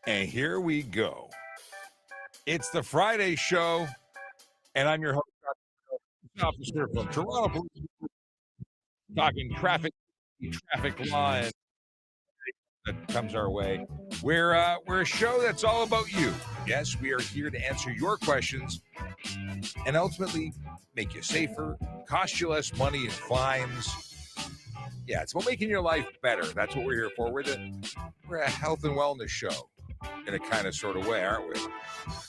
And here we go. It's the Friday show, and I'm your host, officer from Toronto Police, talking traffic law, and that comes our way. We're a show that's all about you. Yes, we are here to answer your questions and ultimately make you safer, cost you less money in fines. Yeah, it's about making your life better. That's what we're here for. We're a health and wellness show in a kind of sort of way, aren't we?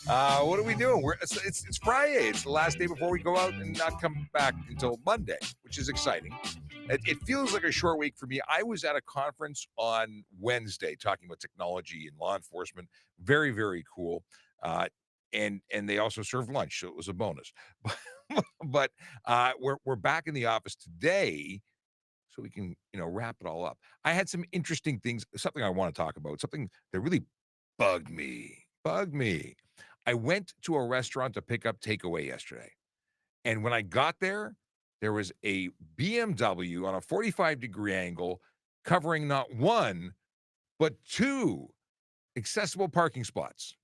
What are we doing? It's Friday. It's the last day before we go out and not come back until Monday, which is exciting. It feels like a short week for me. I was at a conference on Wednesday talking about technology and law enforcement. Very, very cool. And they also served lunch, so it was a bonus. But we're back in the office today, so we can wrap it all up. I had some interesting things. Something I want to talk about. Something that really bugged me. I went to a restaurant to pick up takeaway yesterday. And when I got there, there was a BMW on a 45-degree angle covering not one, but two accessible parking spots.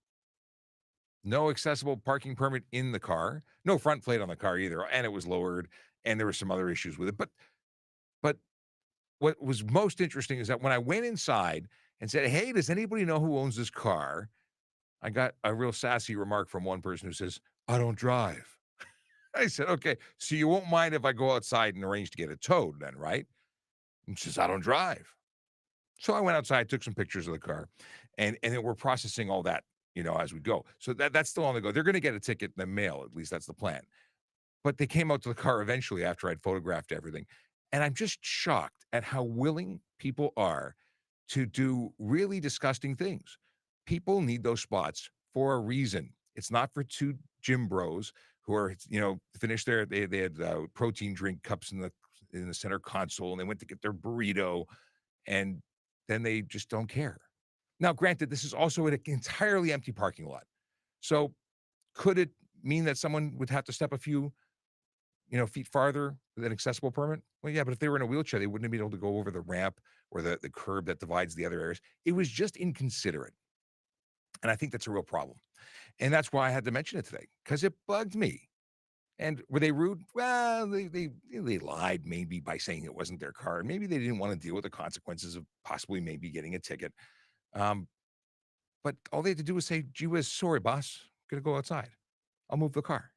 No accessible parking permit in the car, no front plate on the car either, and it was lowered, and there were some other issues with it. But what was most interesting is that when I went inside and said, "Hey, does anybody know who owns this car?" I got a real sassy remark from one person who says, "I don't drive." I said, "Okay, so you won't mind if I go outside and arrange to get it towed then, right?" And she says, "I don't drive." So I went outside, took some pictures of the car, and then we're processing all that, as we go. So that's still on the go. They're gonna get a ticket in the mail, at least that's the plan. But they came out to the car eventually after I'd photographed everything, and I'm just shocked at how willing people are to do really disgusting things. People need those spots for a reason. It's not for two gym bros who are, finished they had protein drink cups in the center console, and they went to get their burrito, and then they just don't care. Now, granted, this is also an entirely empty parking lot. So could it mean that someone would have to step a few, feet farther with an accessible permit? Well, yeah, but if they were in a wheelchair, they wouldn't have been able to go over the ramp or the curb that divides the other areas. It was just inconsiderate. And I think that's a real problem. And that's why I had to mention it today, because it bugged me. And were they rude? Well, they lied maybe by saying it wasn't their car. Maybe they didn't want to deal with the consequences of possibly maybe getting a ticket. Um, but all they had to do was say, "Gee whiz, sorry, boss, gonna go outside. I'll move the car."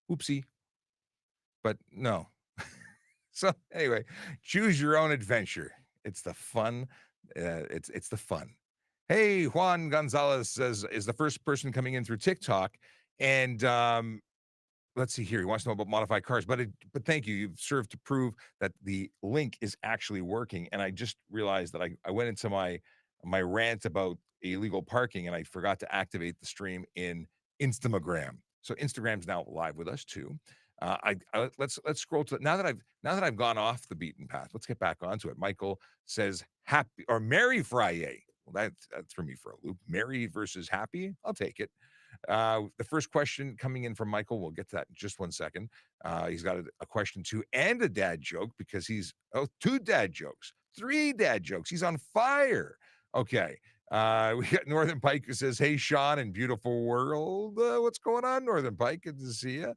Oopsie. But no. So anyway, choose your own adventure. It's the fun. It's the fun. Hey, Juan Gonzalez says is the first person coming in through TikTok, and let's see here. He wants to know about modified cars, but thank you. You've served to prove that the link is actually working. And I just realized that I went into my rant about illegal parking, and I forgot to activate the stream in Instagram. So Instagram's now live with us too. Let's scroll to now that I've gone off the beaten path. Let's get back onto it. Michael says happy or merry FriYAY. Well, that threw me for a loop. Merry versus happy. I'll take it. The first question coming in from Michael, we'll get to that in just 1 second. He's got a question too and a dad joke because two dad jokes, three dad jokes. He's on fire. Okay. We got Northern Pike who says, "Hey, Sean and beautiful world. What's going on, Northern Pike? Good to see you."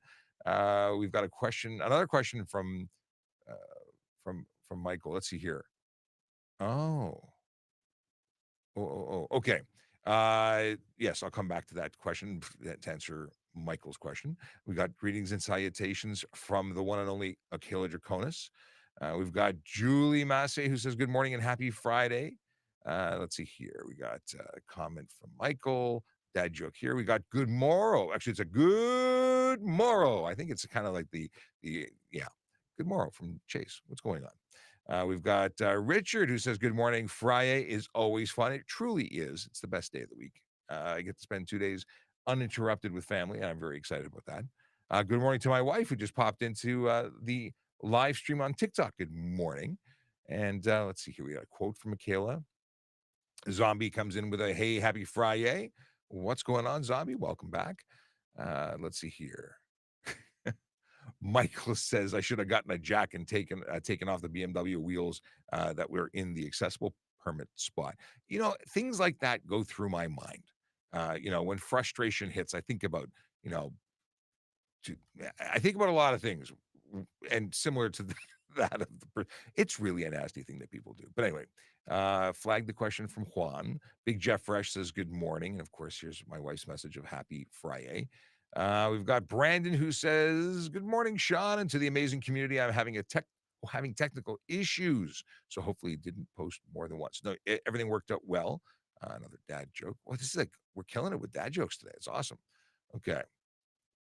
We've got another question uh, from Michael. Let's see here. Oh. Okay. Yes, I'll come back to that question to answer Michael's question. We got greetings and salutations from the one and only Akela Draconis. We've got Julie Massey who says, "Good morning and happy Friday." Let's see here. We got a comment from Michael. Dad joke here. We got good morrow. Actually, it's a good morrow. I think it's kind of like yeah, good morrow from Chase. What's going on? We've got Richard who says, "Good morning. Friday is always fun." It truly is. It's the best day of the week. I get to spend 2 days uninterrupted with family, and I'm very excited about that. Good morning to my wife who just popped into the live stream on TikTok. Good morning. And let's see here. We got a quote from Michaela. Zombie comes in with a, "Hey, happy Friday." What's going on, Zombie? Welcome back. Let's see here. Michael says, "I should have gotten a jack and taken off the BMW wheels that were in the accessible permit spot. Things like that go through my mind. When frustration hits, I think about, you know, to I think about a lot of things, and similar to that of it's really a nasty thing that people do. But anyway, flag the question from Juan. Big Jeff Fresh says good morning, and of course, here's my wife's message of happy Friday. We've got Brandon who says good morning, Sean, and to the amazing community. I'm having technical issues, so hopefully, it didn't post more than once. No, everything worked out well. Another dad joke. Well, this is like we're killing it with dad jokes today. It's awesome. Okay.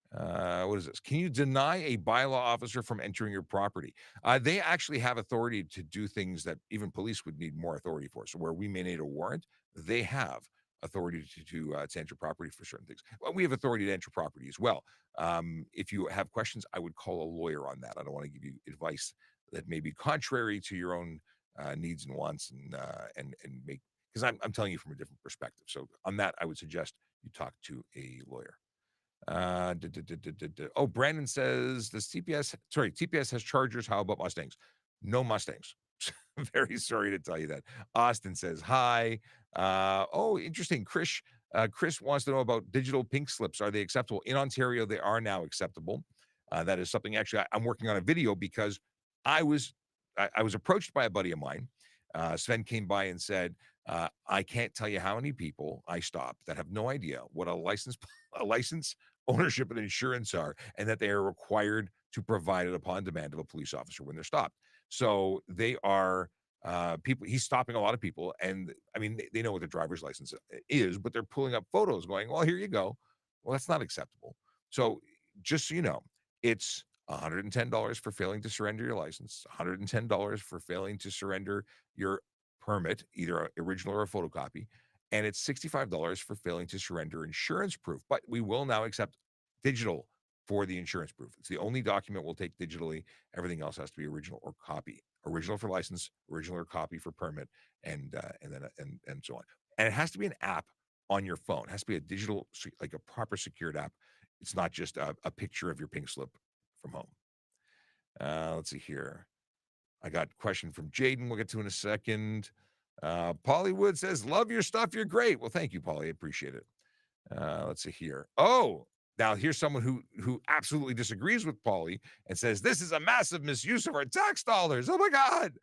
What is this? Can you deny a bylaw officer from entering your property? They actually have authority to do things that even police would need more authority for. So where we may need a warrant, they have authority to enter property for certain things. Well, we have authority to enter property as well. If you have questions, I would call a lawyer on that. I don't want to give you advice that may be contrary to your own needs and wants, and make because I'm telling you from a different perspective. So on that, I would suggest you talk to a lawyer. Oh, Brandon says the TPS has Chargers. How about Mustangs? No Mustangs. Very sorry to tell you that. Austin says hi. Oh, interesting. Chris wants to know about digital pink slips. Are they acceptable in Ontario? They are now acceptable. That is something actually I'm working on a video because I was I was approached by a buddy of mine. Sven came by and said, I can't tell you how many people I stopped that have no idea what a license, ownership, and insurance are, and that they are required to provide it upon demand of a police officer when they're stopped. So they are people. He's stopping a lot of people, and I mean they know what their driver's license is, but they're pulling up photos, going, "Well, here you go." Well, that's not acceptable. So just so you know, it's $110 for failing to surrender your license, $110 for failing to surrender your permit, either a original or a photocopy, and it's $65 for failing to surrender insurance proof. But we will now accept digital for the insurance proof. It's the only document we'll take digitally. Everything else has to be original or copy. Original for license, original or copy for permit, and so on. And it has to be an app on your phone. It has to be a digital, like a proper secured app. It's not just a picture of your pink slip from home. Let's see here. I got a question from Jaden. We'll get to in a second. Pollywood says, "Love your stuff. You're great." Well, thank you, Polly. I appreciate it. Let's see here. Oh, now here's someone who absolutely disagrees with Polly and says this is a massive misuse of our tax dollars. Oh my God.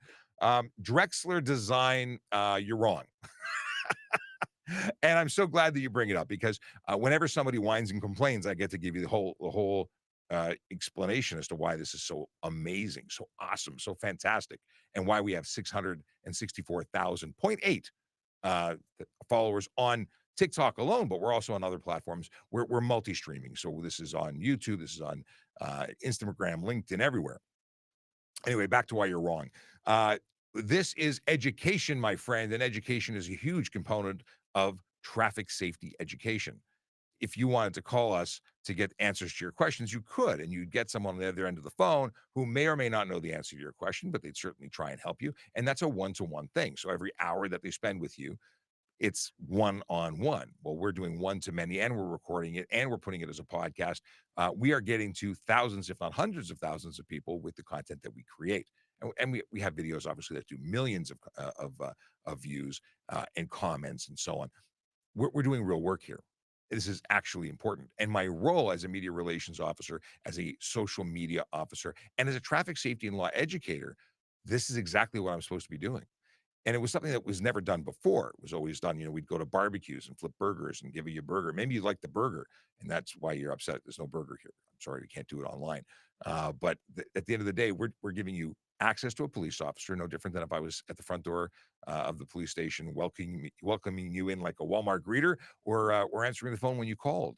Drexler Design, you're wrong. And I'm so glad that you bring it up because whenever somebody whines and complains, I get to give you the whole explanation as to why this is so amazing, so awesome, so fantastic, and why we have 664,000.8 followers on TikTok alone, but we're also on other platforms. We're multi-streaming, so this is on YouTube, this is on Instagram, LinkedIn, everywhere. Anyway, back to why you're wrong. This is education, my friend, and education is a huge component of traffic safety education. If you wanted to call us to get answers to your questions, you could, and you'd get someone on the other end of the phone who may or may not know the answer to your question, but they'd certainly try and help you. And that's a one-to-one thing. So every hour that they spend with you, it's one-on-one. Well, we're doing one-to-many, and we're recording it, and we're putting it as a podcast. We are getting to thousands, if not hundreds of thousands of people with the content that we create. And we have videos, obviously, that do millions of views and comments and so on. We're doing real work here. This is actually important. And my role as a media relations officer, as a social media officer, and as a traffic safety and law educator, this is exactly what I'm supposed to be doing. And it was something that was never done before. It was always done, we'd go to barbecues and flip burgers and give you a burger. Maybe you like the burger, and that's why you're upset there's no burger here. I'm sorry, we can't do it online. But at the end of the day, we're giving you access to a police officer, no different than if I was at the front door of the police station welcoming you in like a Walmart greeter, or answering the phone when you called.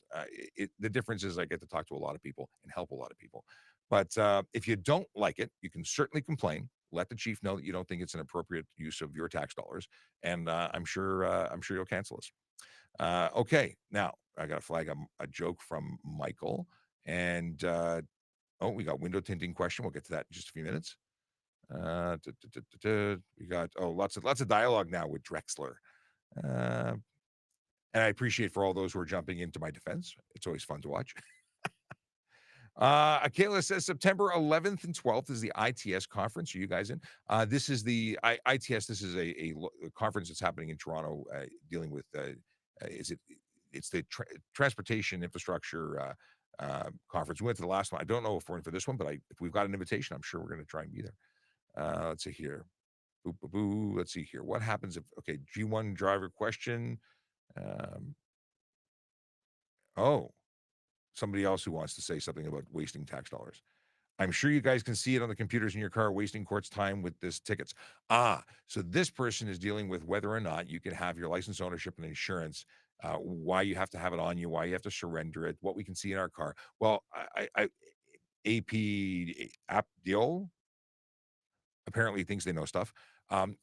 The difference is I get to talk to a lot of people and help a lot of people. But if you don't like it, you can certainly complain. Let the chief know that you don't think it's an appropriate use of your tax dollars, and I'm sure you'll cancel us. Okay, now I got to flag a joke from Michael, and we got window tinting question. We'll get to that in just a few minutes. We got lots of dialogue now with Drexler, and I appreciate for all those who are jumping into my defense. It's always fun to watch. Akela says September 11th and 12th is the ITS conference. Are you guys in? This is the ITS. This is a conference that's happening in Toronto, dealing with is it? It's the transportation infrastructure conference. We went to the last one. I don't know if we're in for this one, but if we've got an invitation, I'm sure we're going to try and be there. Let's see here. Boo, boo, boo. Let's see here. What happens if G1 driver question? Um, oh, somebody else who wants to say something about wasting tax dollars. I'm sure you guys can see it on the computers in your car, wasting court's time with this tickets. So this person is dealing with whether or not you can have your license, ownership, and insurance, why you have to have it on you, why you have to surrender it, what we can see in our car. Well, AP Abdil apparently thinks they know stuff.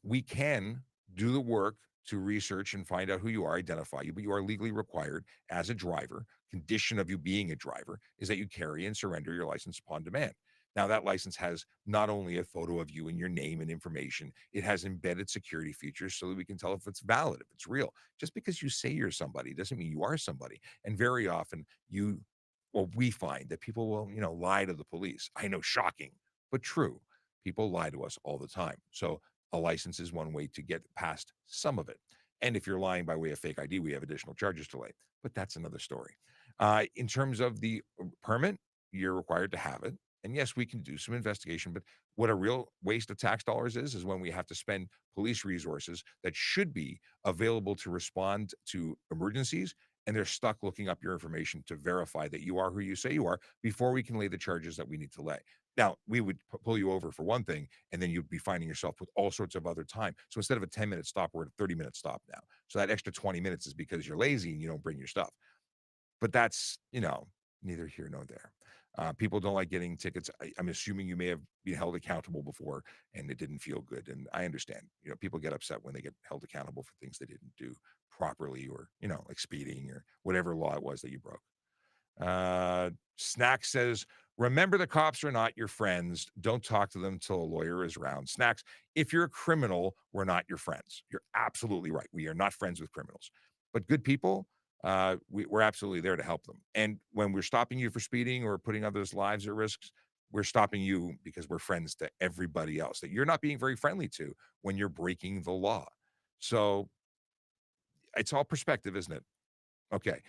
We can do the work to research and find out who you are, identify you, but you are legally required as a driver. Condition of you being a driver is that you carry and surrender your license upon demand. Now, that license has not only a photo of you and your name and information, it has embedded security features so that we can tell if it's valid, if it's real. Just because you say you're somebody doesn't mean you are somebody. And very often, we find that people will, lie to the police. I know, shocking, but true. People lie to us all the time. So a license is one way to get past some of it. And if you're lying by way of fake ID, we have additional charges to lay. But that's another story. In terms of the permit, you're required to have it. And yes, we can do some investigation, but what a real waste of tax dollars is when we have to spend police resources that should be available to respond to emergencies, and they're stuck looking up your information to verify that you are who you say you are before we can lay the charges that we need to lay. Now, we would pull you over for one thing, and then you'd be finding yourself with all sorts of other time. So instead of a 10-minute stop, we're at a 30-minute stop now. So that extra 20 minutes is because you're lazy and you don't bring your stuff. But that's, neither here nor there. People don't like getting tickets. I'm assuming you may have been held accountable before and it didn't feel good. And I understand, people get upset when they get held accountable for things they didn't do properly, or, like speeding or whatever law it was that you broke. Snack says, remember, the cops are not your friends. Don't talk to them till a lawyer is around. Snacks, if you're a criminal, we're not your friends. You're absolutely right. We are not friends with criminals. But good people, we're absolutely there to help them. And when we're stopping you for speeding or putting others' lives at risk, we're stopping you because we're friends to everybody else that you're not being very friendly to when you're breaking the law. So it's all perspective, isn't it? Okay.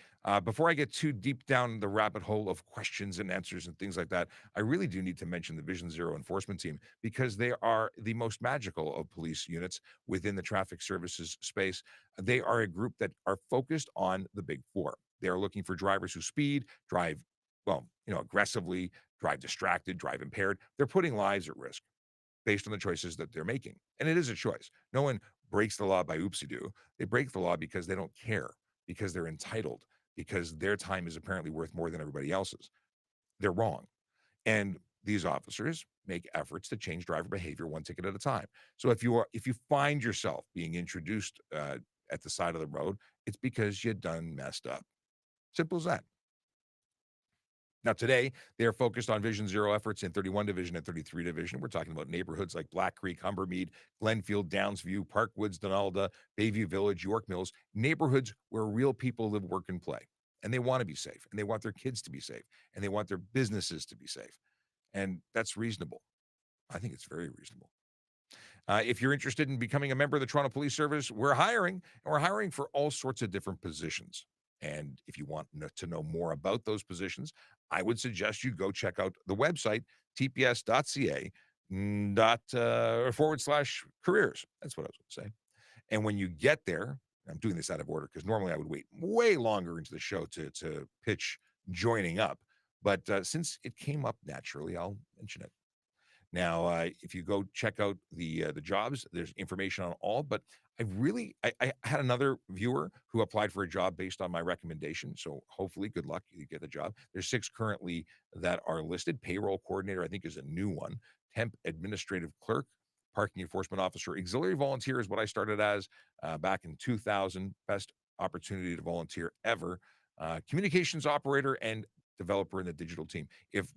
Before I get too deep down the rabbit hole of questions and answers and things like that, I really do need to mention the Vision Zero enforcement team, because they are the most magical of police units within the traffic services space. They are a group that are focused on the big four. They are looking for drivers who speed, drive, aggressively, drive distracted, drive impaired. They're putting lives at risk based on the choices that they're making. And it is a choice. No one breaks the law by oopsie-doo. They break the law because they don't care, because they're entitled, because their time is apparently worth more than everybody else's. They're wrong. And these officers make efforts to change driver behavior one ticket at a time. So if you find yourself being introduced at the side of the road, it's because you done messed up. Simple as that. Now, today, they are focused on Vision Zero efforts in 31 Division and 33 Division. We're talking about neighborhoods like Black Creek, Humbermead, Glenfield, Downsview, Parkwoods, Donalda, Bayview Village, York Mills, neighborhoods where real people live, work, and play. And they want to be safe, and they want their kids to be safe, and they want their businesses to be safe. And that's reasonable. I think it's very reasonable. If you're interested in becoming a member of the Toronto Police Service, we're hiring, and we're hiring for all sorts of different positions. And if you want to know more about those positions, I would suggest you go check out the website, tps.ca /careers. That's what I was going to say. And when you get there, I'm doing this out of order because normally I would wait way longer into the show to pitch joining up. But since it came up naturally, I'll mention it. Now, if you go check out the jobs, there's information on all. But I had another viewer who applied for a job based on my recommendation. So hopefully, good luck, you get the job. There's 6 currently that are listed. Payroll coordinator, I think, is a new one. Temp administrative clerk, parking enforcement officer, auxiliary volunteer is what I started as back in 2000. Best opportunity to volunteer ever. Communications operator and developer in the digital team. If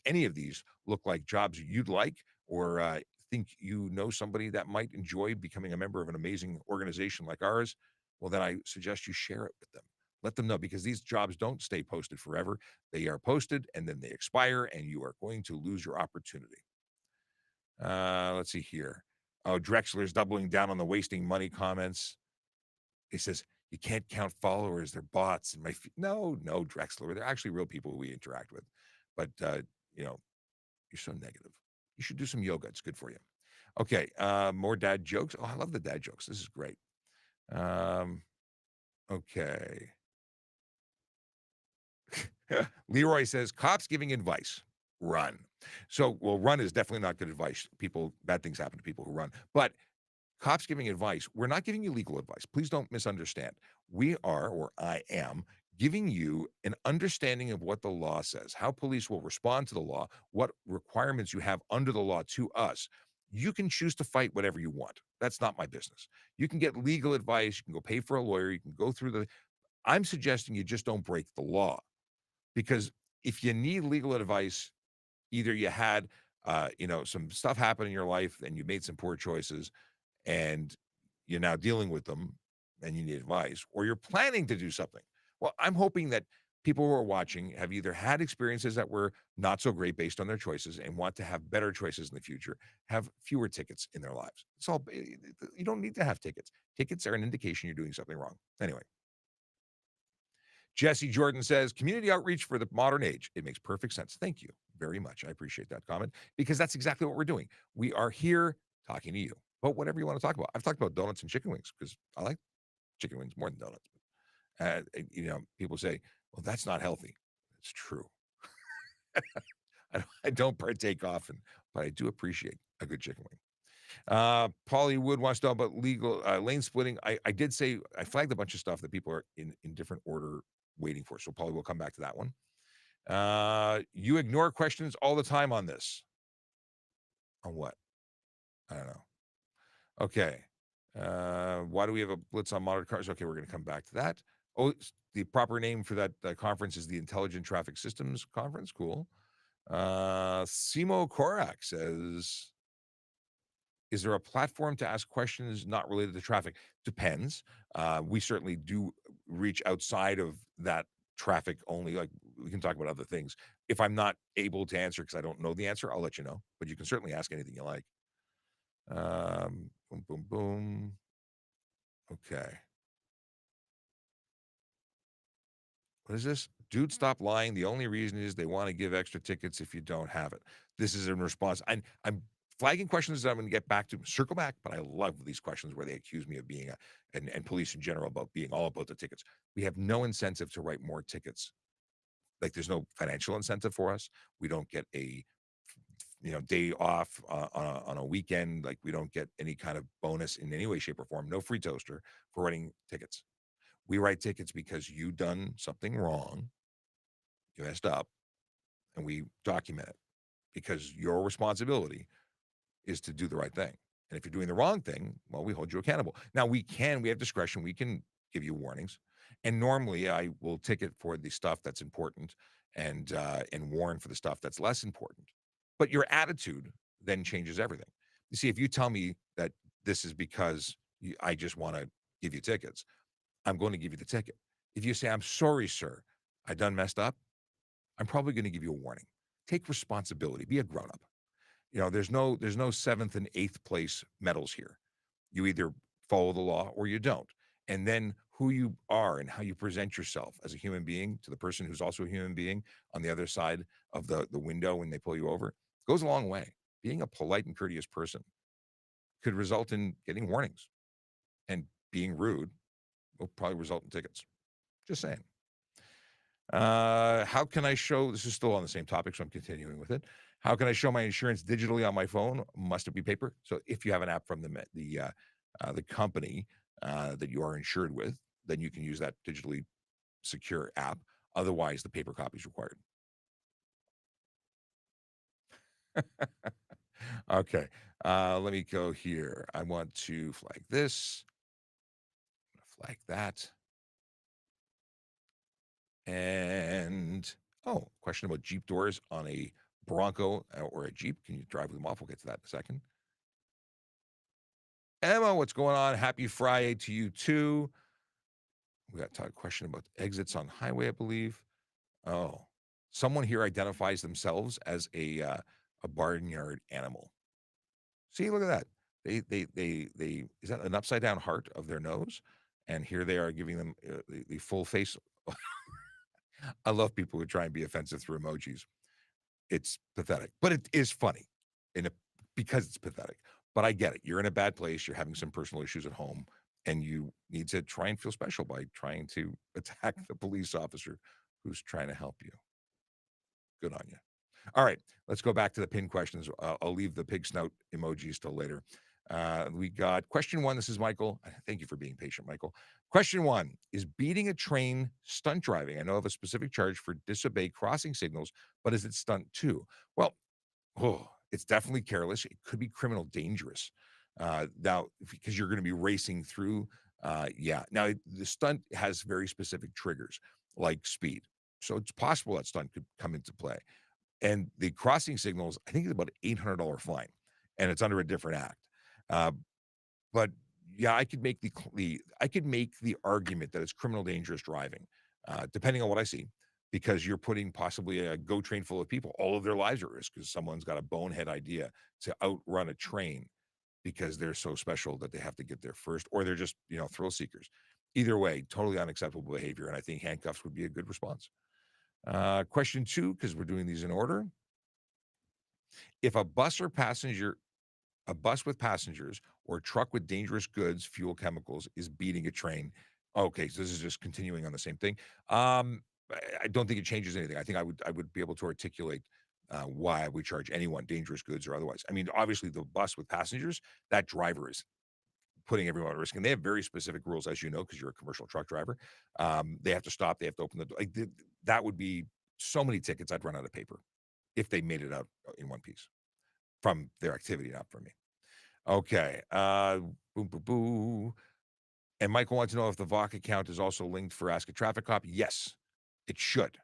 any of these look like jobs you'd like, or think you know somebody that might enjoy becoming a member of an amazing organization like ours, well, then I suggest you share it with them. Let them know, because these jobs don't stay posted forever. They are posted and then they expire, and you are going to lose your opportunity. Let's see here. Oh, Drexler's doubling down on the wasting money comments. He says, you can't count followers. They're bots. And no, Drexler. They're actually real people who we interact with. But, you're so negative. You should do some yoga. It's good for you. Okay. More dad jokes. Oh, I love the dad jokes. This is great. Okay. Leroy says, cops giving advice. Run. So, well, run is definitely not good advice. Bad things happen to people who run. But cops giving advice, we're not giving you legal advice. Please don't misunderstand. We are, or I am, giving you an understanding of what the law says, how police will respond to the law, what requirements you have under the law to us. You can choose to fight whatever you want. That's not my business. You can get legal advice. You can go pay for a lawyer. You can go through I'm suggesting you just don't break the law, because if you need legal advice, either you had, some stuff happen in your life and you made some poor choices, and you're now dealing with them and you need advice, or you're planning to do something. Well, I'm hoping that people who are watching have either had experiences that were not so great based on their choices and want to have better choices in the future, have fewer tickets in their lives. You don't need to have tickets. Tickets are an indication you're doing something wrong. Anyway, Jesse Jordan says, community outreach for the modern age. It makes perfect sense. Thank you very much. I appreciate that comment, because that's exactly what we're doing. We are here talking to you about whatever you want to talk about. I've talked about donuts and chicken wings because I like chicken wings more than donuts. People say, well, that's not healthy. It's true. I don't partake often, but I do appreciate a good chicken wing. Paulie Wood wants to know about legal lane splitting. I did say I flagged a bunch of stuff that people are in different order waiting for. So Paulie will come back to that one. You ignore questions all the time on this. On what? I don't know. Okay. Why do we have a blitz on modern cars? Okay, we're going to come back to that. Oh, the proper name for that conference is the Intelligent Traffic Systems Conference. Cool. Simo Korak says, is there a platform to ask questions not related to traffic? Depends. We certainly do reach outside of that traffic only. Like, we can talk about other things. If I'm not able to answer because I don't know the answer, I'll let you know. But you can certainly ask anything you like. Boom, boom, boom. Okay. What is this? Dude, stop lying. The only reason is they want to give extra tickets if you don't have it. This is in response. I'm flagging questions that I'm going to get back to, circle back, but I love these questions where they accuse me of being and police in general about being all about the tickets. We have no incentive to write more tickets. Like, there's no financial incentive for us. We don't get a day off on a weekend. Like, we don't get any kind of bonus in any way, shape, or form. No free toaster for writing tickets. We write tickets because you done something wrong, you messed up, and we document it, because your responsibility is to do the right thing. And if you're doing the wrong thing, well, we hold you accountable. Now, we have discretion. We can give you warnings. And normally I will ticket for the stuff that's important and warn for the stuff that's less important. But your attitude then changes everything. You see, if you tell me that this is because I just want to give you tickets, I'm going to give you the ticket. If you say, I'm sorry, sir, I done messed up, I'm probably going to give you a warning. Take responsibility. Be a grown-up. There's no seventh and eighth place medals here. You either follow the law or you don't. And then who you are and how you present yourself as a human being to the person who's also a human being on the other side of the window when they pull you over goes a long way. Being a polite and courteous person could result in getting warnings, and being rude will probably result in tickets. Just saying. How can I show, this is still on the same topic, so I'm continuing with it. How can I show my insurance digitally on my phone? Must it be paper? So if you have an app from the company that you are insured with, then you can use that digitally secure app. Otherwise, the paper copy is required. Okay, let me go here. I want to flag this, flag that. And, question about Jeep doors on a Bronco or a Jeep. Can you drive them off? We'll get to that in a second. Emma, what's going on? Happy Friday to you too. We got a question about exits on highway, I believe. Oh, someone here identifies themselves as a barnyard animal. See, look at that. They is that an upside down heart of their nose? And here they are giving them the full face. I love people who try and be offensive through emojis. It's pathetic, but it is funny because it's pathetic. But I get it. You're in a bad place. You're having some personal issues at home, and you need to try and feel special by trying to attack the police officer who's trying to help you. Good on you. All right, let's go back to the pin questions. I'll leave the pig snout emojis till later. We got question 1. This is Michael. Thank you for being patient, Michael. Question 1, is beating a train stunt driving? I know of a specific charge for disobey crossing signals, but is it stunt too? Well, it's definitely careless. It could be criminal dangerous. Now, because you're going to be racing through, yeah. Now, the stunt has very specific triggers like speed. So it's possible that stunt could come into play. And the crossing signals, I think it's about an $800 fine, and it's under a different act. But yeah, I could make the argument that it's criminal dangerous driving, depending on what I see, because you're putting possibly a GO train full of people, all of their lives at risk because someone's got a bonehead idea to outrun a train because they're so special that they have to get there first, or they're just thrill seekers. Either way, totally unacceptable behavior, and I think handcuffs would be a good response. Question 2, because we're doing these in order. If a bus with passengers or a truck with dangerous goods, fuel, chemicals is beating a train. Okay, so this is just continuing on the same thing. I don't think it changes anything. I think I would be able to articulate why we charge anyone dangerous goods or otherwise. I mean, obviously the bus with passengers, that driver is putting everyone at risk, and they have very specific rules, as you know, because you're a commercial truck driver. They have to stop. They have to open the door. That would be so many tickets. I'd run out of paper if they made it out in one piece from their activity, not from me. Okay. Boom, boo, boo. And Michael wants to know if the VOC account is also linked for Ask a Traffic Cop. Yes, it should.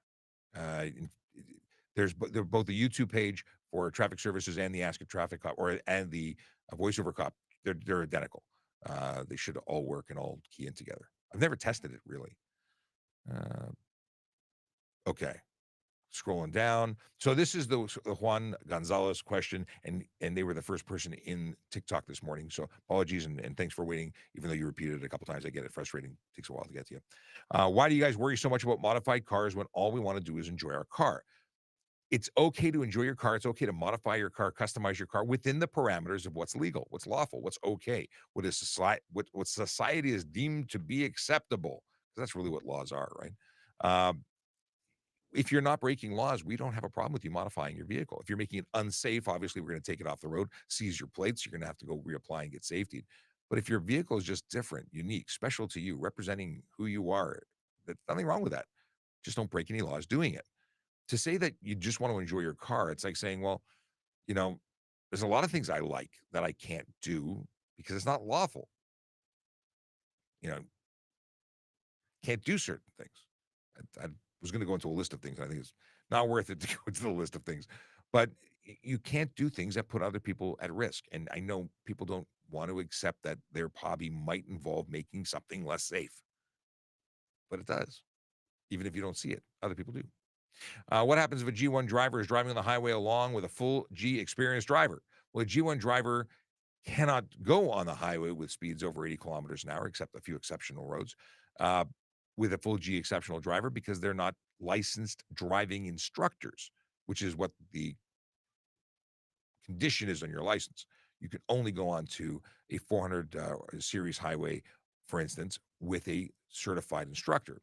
They're both the YouTube page for traffic services and the Ask a Traffic Cop and the voiceover cop. They're identical. They should all work and all key in together. I've never tested it really. Okay. Scrolling down. So this is the Juan Gonzalez question, and they were the first person in TikTok this morning. So apologies and thanks for waiting, even though you repeated it a couple times. I get it. Frustrating. Takes a while to get to you. Why do you guys worry so much about modified cars when all we want to do is enjoy our car? It's okay to enjoy your car. It's okay to modify your car, customize your car within the parameters of what's legal, what's lawful, what's okay, what society is deemed to be acceptable. That's really what laws are, right? If you're not breaking laws, we don't have a problem with you modifying your vehicle. If you're making it unsafe, obviously we're going to take it off the road, seize your plates. You're going to have to go reapply and get safety. But if your vehicle is just different, unique, special to you, representing who you are, there's nothing wrong with that. Just don't break any laws doing it. To say that you just want to enjoy your car, it's like saying, well, there's a lot of things I like that I can't do because it's not lawful. Can't do certain things. I was going to go into a list of things. I think it's not worth it to go into the list of things, but you can't do things that put other people at risk. And I know people don't want to accept that their hobby might involve making something less safe, but it does. Even if you don't see it, other people do. What happens if a G1 driver is driving on the highway along with a full G experienced driver? Well, a G1 driver cannot go on the highway with speeds over 80 kilometers an hour, except a few exceptional roads, with a full G exceptional driver because they're not licensed driving instructors, which is what the condition is on your license. You can only go on to a 400 series highway, for instance, with a certified instructor.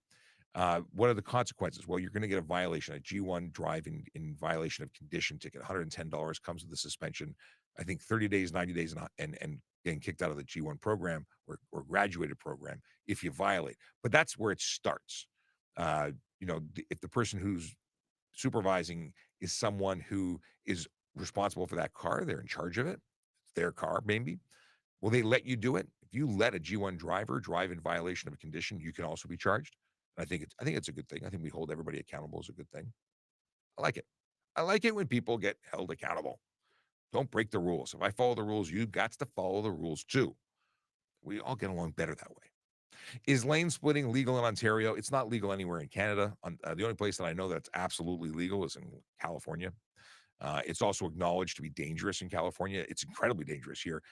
What are the consequences? Well, you're going to get a violation, a G1 driving in violation of condition ticket. $110 comes with the suspension. I think 30 days, 90 days, and getting kicked out of the G1 program or graduated program if you violate. But that's where it starts. If the person who's supervising is someone who is responsible for that car, they're in charge of it. It's their car, maybe. Will they let you do it? If you let a G1 driver drive in violation of a condition, you can also be charged. I think it's a good thing. I think we hold everybody accountable is a good thing. I like it. I like it when people get held accountable. Don't break the rules. If I follow the rules, you got to follow the rules too. We all get along better that way. Is lane splitting legal in Ontario? It's not legal anywhere in Canada. The only place that I know that's absolutely legal is in California. It's also acknowledged to be dangerous in California. It's incredibly dangerous here.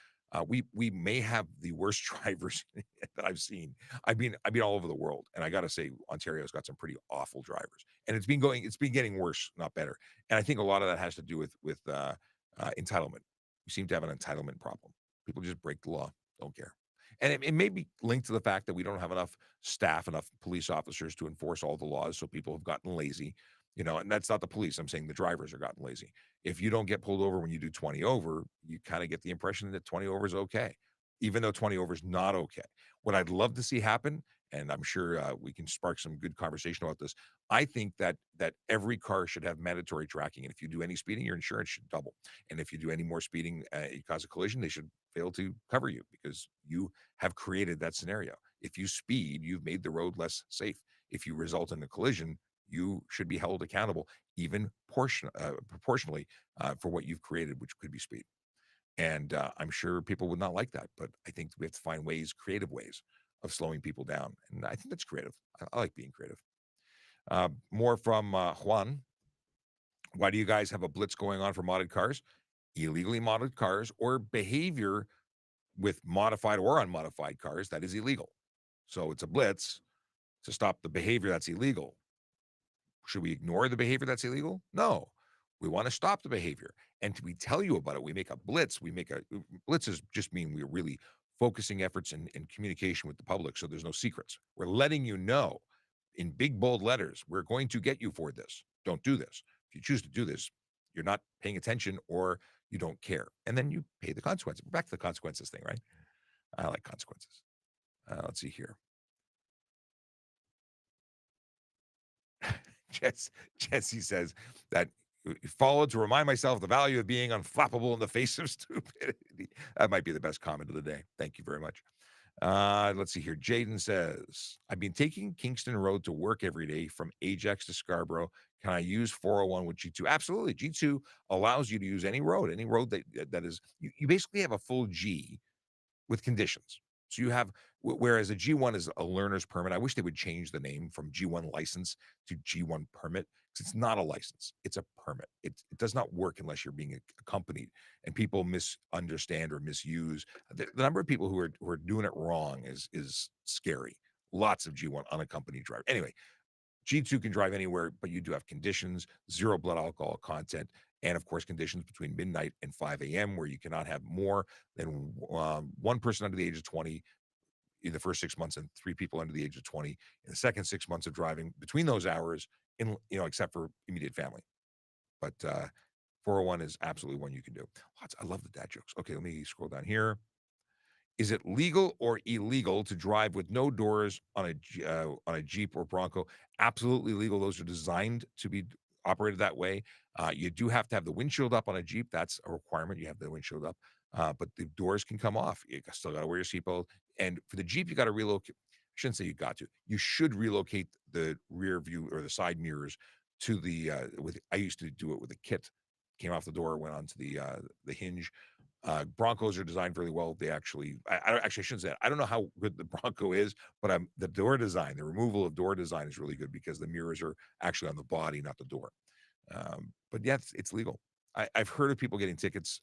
We may have the worst drivers that I've seen. I've been all over the world, and I got to say, Ontario's got some pretty awful drivers, and it's been getting worse, not better. And I think a lot of that has to do with entitlement. We seem to have an entitlement problem. People just break the law, don't care. And it may be linked to the fact that we don't have enough staff, enough police officers to enforce all the laws. So people have gotten lazy, and that's not the police. I'm saying the drivers are gotten lazy. If you don't get pulled over when you do 20 over, you kind of get the impression that 20 over is okay, even though 20 over is not okay. What I'd love to see happen, and I'm sure we can spark some good conversation about this. I think that every car should have mandatory tracking, and if you do any speeding, your insurance should double. And if you do any more speeding, you cause a collision, they should fail to cover you because you have created that scenario. If you speed, you've made the road less safe. If you result in a collision, you should be held accountable, even proportionally, for what you've created, which could be speed. And I'm sure people would not like that, but I think we have to find creative ways of slowing people down. And I think that's creative. I like being creative. More from Juan. Why do you guys have a blitz going on for modded cars? Illegally modded cars or behavior with modified or unmodified cars that is illegal. So it's a blitz to stop the behavior that's illegal. Should we ignore the behavior that's illegal? No. We want to stop the behavior. And we tell you about it. We make a blitz. Blitzes just mean we're really focusing efforts and communication with the public. So there's no secrets. We're letting you know in big, bold letters, we're going to get you for this. Don't do this. If you choose to do this, you're not paying attention or you don't care. And then you pay the consequences. Back to the consequences thing, right? I like consequences. Let's see here. Jesse says that followed to remind myself the value of being unflappable in the face of stupidity. That might be the best comment of the day. Thank you very much. Let's see here. Jaden says, I've been taking Kingston Road to work every day from Ajax to Scarborough. Can I use 401 with G2? Absolutely. G2 allows you to use any road that is, you basically have a full G with conditions. So you have, whereas a G1 is a learner's permit. I wish they would change the name from G1 license to G1 permit because it's not a license. It's a permit. It does not work unless you're being accompanied, and people misunderstand or misuse. The number of people who are doing it wrong is scary. Lots of G1 unaccompanied driver. Anyway, G2 can drive anywhere, but you do have conditions, 0 blood alcohol content, and of course, conditions between midnight and 5 a.m. where you cannot have more than one person under the age of 20 in the first 6 months and 3 people under the age of 20 in the second 6 months of driving between those hours, except for immediate family. But 401 is absolutely one you can do. I love the dad jokes. Okay, let me scroll down here. Is it legal or illegal to drive with no doors on a Jeep or Bronco? Absolutely legal. Those are designed to be operated that way. You do have to have the windshield up on a Jeep. That's a requirement. You have the windshield up, but the doors can come off. You still got to wear your seatbelt. And for the Jeep, you got to relocate. I shouldn't say you got to. You should relocate the rear view or the side mirrors to the I used to do it with a kit. Came off the door, went onto the hinge. Broncos are designed really well. They actually, I shouldn't say that. I don't know how good the Bronco is, but the door design, the removal of door design is really good because the mirrors are actually on the body, not the door. But yeah, it's legal. I've heard of people getting tickets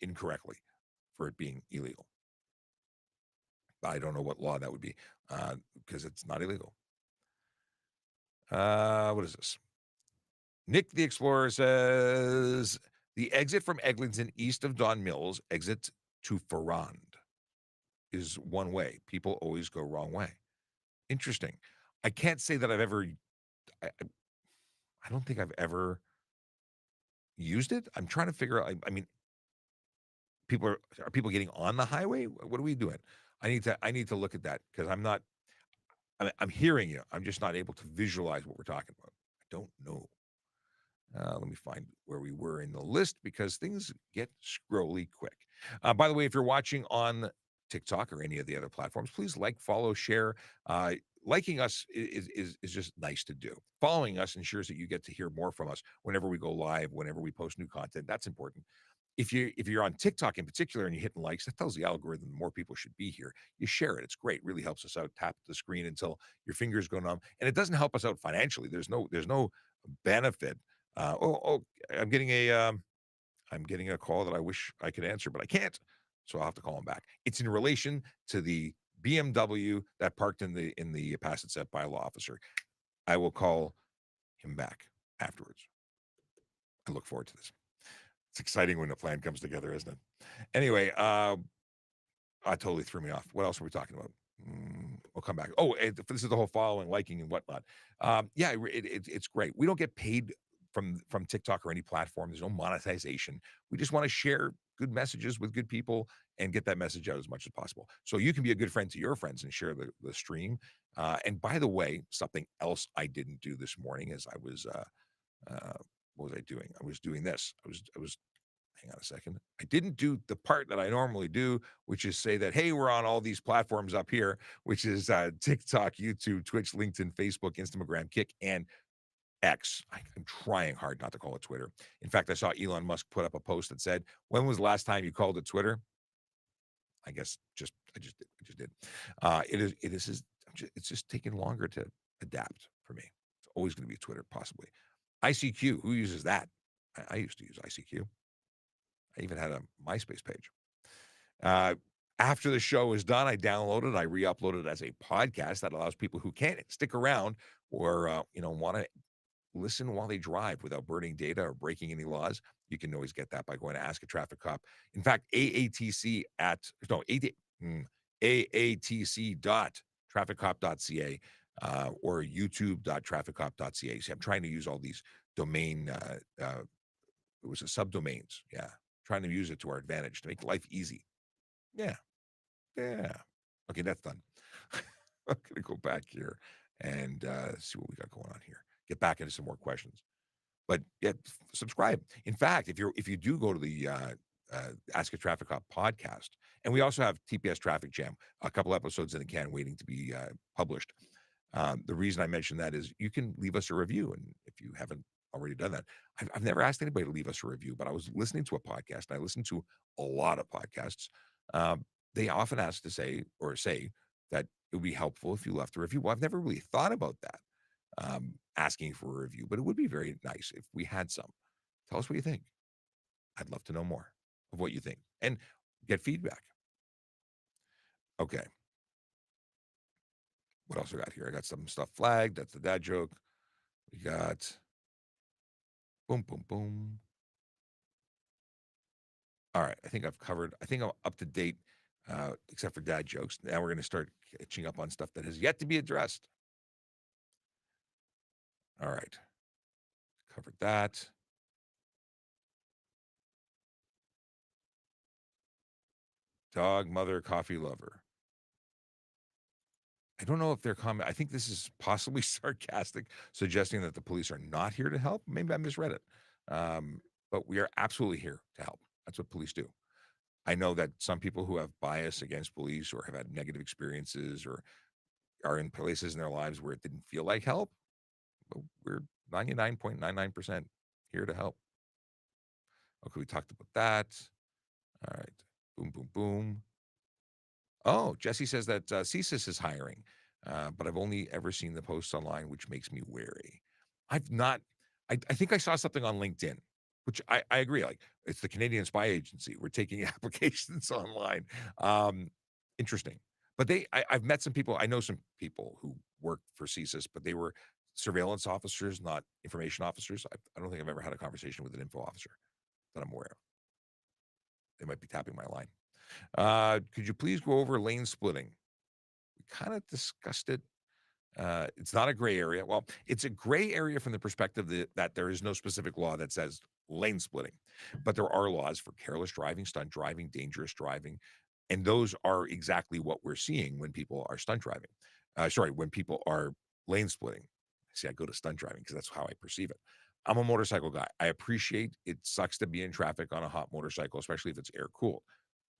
incorrectly for it being illegal. I don't know what law that would be because it's not illegal. What is this? Nick the Explorer says, the exit from Eglinton east of Don Mills, exit to Ferrand, is one way. People always go wrong way. Interesting. I can't say that I've ever, I don't think I've ever used it. I'm trying to figure out, I mean, are people getting on the highway? What are we doing? I need to look at that because I'm hearing you. I'm just not able to visualize what we're talking about. I don't know. Let me find where we were in the list because things get scrolly quick. By the way, if you're watching on TikTok or any of the other platforms, please like, follow, share. Liking us is just nice to do. Following us ensures that you get to hear more from us whenever we go live, whenever we post new content. That's important. If you're on TikTok in particular and you're hitting likes, that tells the algorithm more people should be here. You share it. It's great. Really helps us out. Tap the screen until your fingers go numb. And it doesn't help us out financially. There's no benefit. Oh, I'm getting a call that I wish I could answer, but I can't. So I'll have to call him back. It's in relation to the BMW that parked in the pass and set by a law officer. I will call him back afterwards. I look forward to this. It's exciting when a plan comes together, isn't it? Anyway, I totally threw me off. What else are we talking about? We'll come back. Oh, this is the whole following, liking, and whatnot. Yeah, it's great. We don't get paid from TikTok or any platform. There's no monetization. We just want to share good messages with good people and get that message out as much as possible. So you can be a good friend to your friends and share the stream. And by the way, something else I didn't do this morning is I was what was I doing? I was doing this. I was hang on a second. I didn't do the part that I normally do, which is say that, hey, we're on all these platforms up here, which is TikTok, YouTube, Twitch, LinkedIn, Facebook, Instagram, Kick, and X. I'm trying hard not to call it Twitter. In fact, I saw Elon Musk put up a post that said, when was the last time you called it Twitter? I guess I just did. It's just taking longer to adapt for me. It's always going to be Twitter, possibly. ICQ, who uses that? I used to use ICQ. I even had a MySpace page. After the show is done, I download it. I re-upload it as a podcast that allows people who can't stick around or want to listen while they drive without burning data or breaking any laws. You can always get that by going to Ask a Traffic Cop. In fact, AATC.TrafficCop.ca or YouTube.TrafficCop.ca. See, I'm trying to use all these domain it was a subdomains. Yeah. Trying to use it to our advantage to make life easy. Yeah. Yeah. Okay, that's done. I'm gonna go back here and see what we got going on here. Get back into some more questions. But yeah, subscribe. In fact, if you do go to the Ask a Traffic Cop podcast, and we also have TPS Traffic Jam, a couple episodes in the can waiting to be published. The reason I mention that is you can leave us a review, and if you haven't already done that, I've never asked anybody to leave us a review, but I was listening to a podcast, and I listen to a lot of podcasts. They often ask to say that it would be helpful if you left a review. Well, I've never really thought about that, asking for a review, but it would be very nice if we had some. Tell us what you think. I'd love to know more of what you think and get feedback. Okay. What else we got here? I got some stuff flagged. That's the dad joke. We got boom, boom, boom. All right. I think I'm up to date, except for dad jokes. Now we're going to start catching up on stuff that has yet to be addressed. All right. Covered that. Dog, mother, coffee lover. I don't know if they're comment. I think this is possibly sarcastic, suggesting that the police are not here to help. Maybe I misread it. But we are absolutely here to help. That's what police do. I know that some people who have bias against police or have had negative experiences or are in places in their lives where it didn't feel like help, but we're 99.99% here to help. Okay, we talked about that. All right. Boom, boom, boom. Oh, Jesse says that CSIS is hiring, but I've only ever seen the posts online, which makes me wary. I've not. I think I saw something on LinkedIn, which I agree. Like it's the Canadian Spy Agency. We're taking applications online. Interesting, but I've met some people. I know some people who work for CSIS, but they were surveillance officers, not information officers. I don't think I've ever had a conversation with an info officer that I'm aware of. They might be tapping my line. Could you please go over lane splitting? We kind of discussed it. It's not a gray area. Well, it's a gray area from the perspective that there is no specific law that says lane splitting, but there are laws for careless driving, stunt driving, dangerous driving, and those are exactly what we're seeing when people are stunt driving. When people are lane splitting. See, I go to stunt driving because that's how I perceive it. I'm a motorcycle guy. I appreciate it sucks to be in traffic on a hot motorcycle, especially if it's air cooled,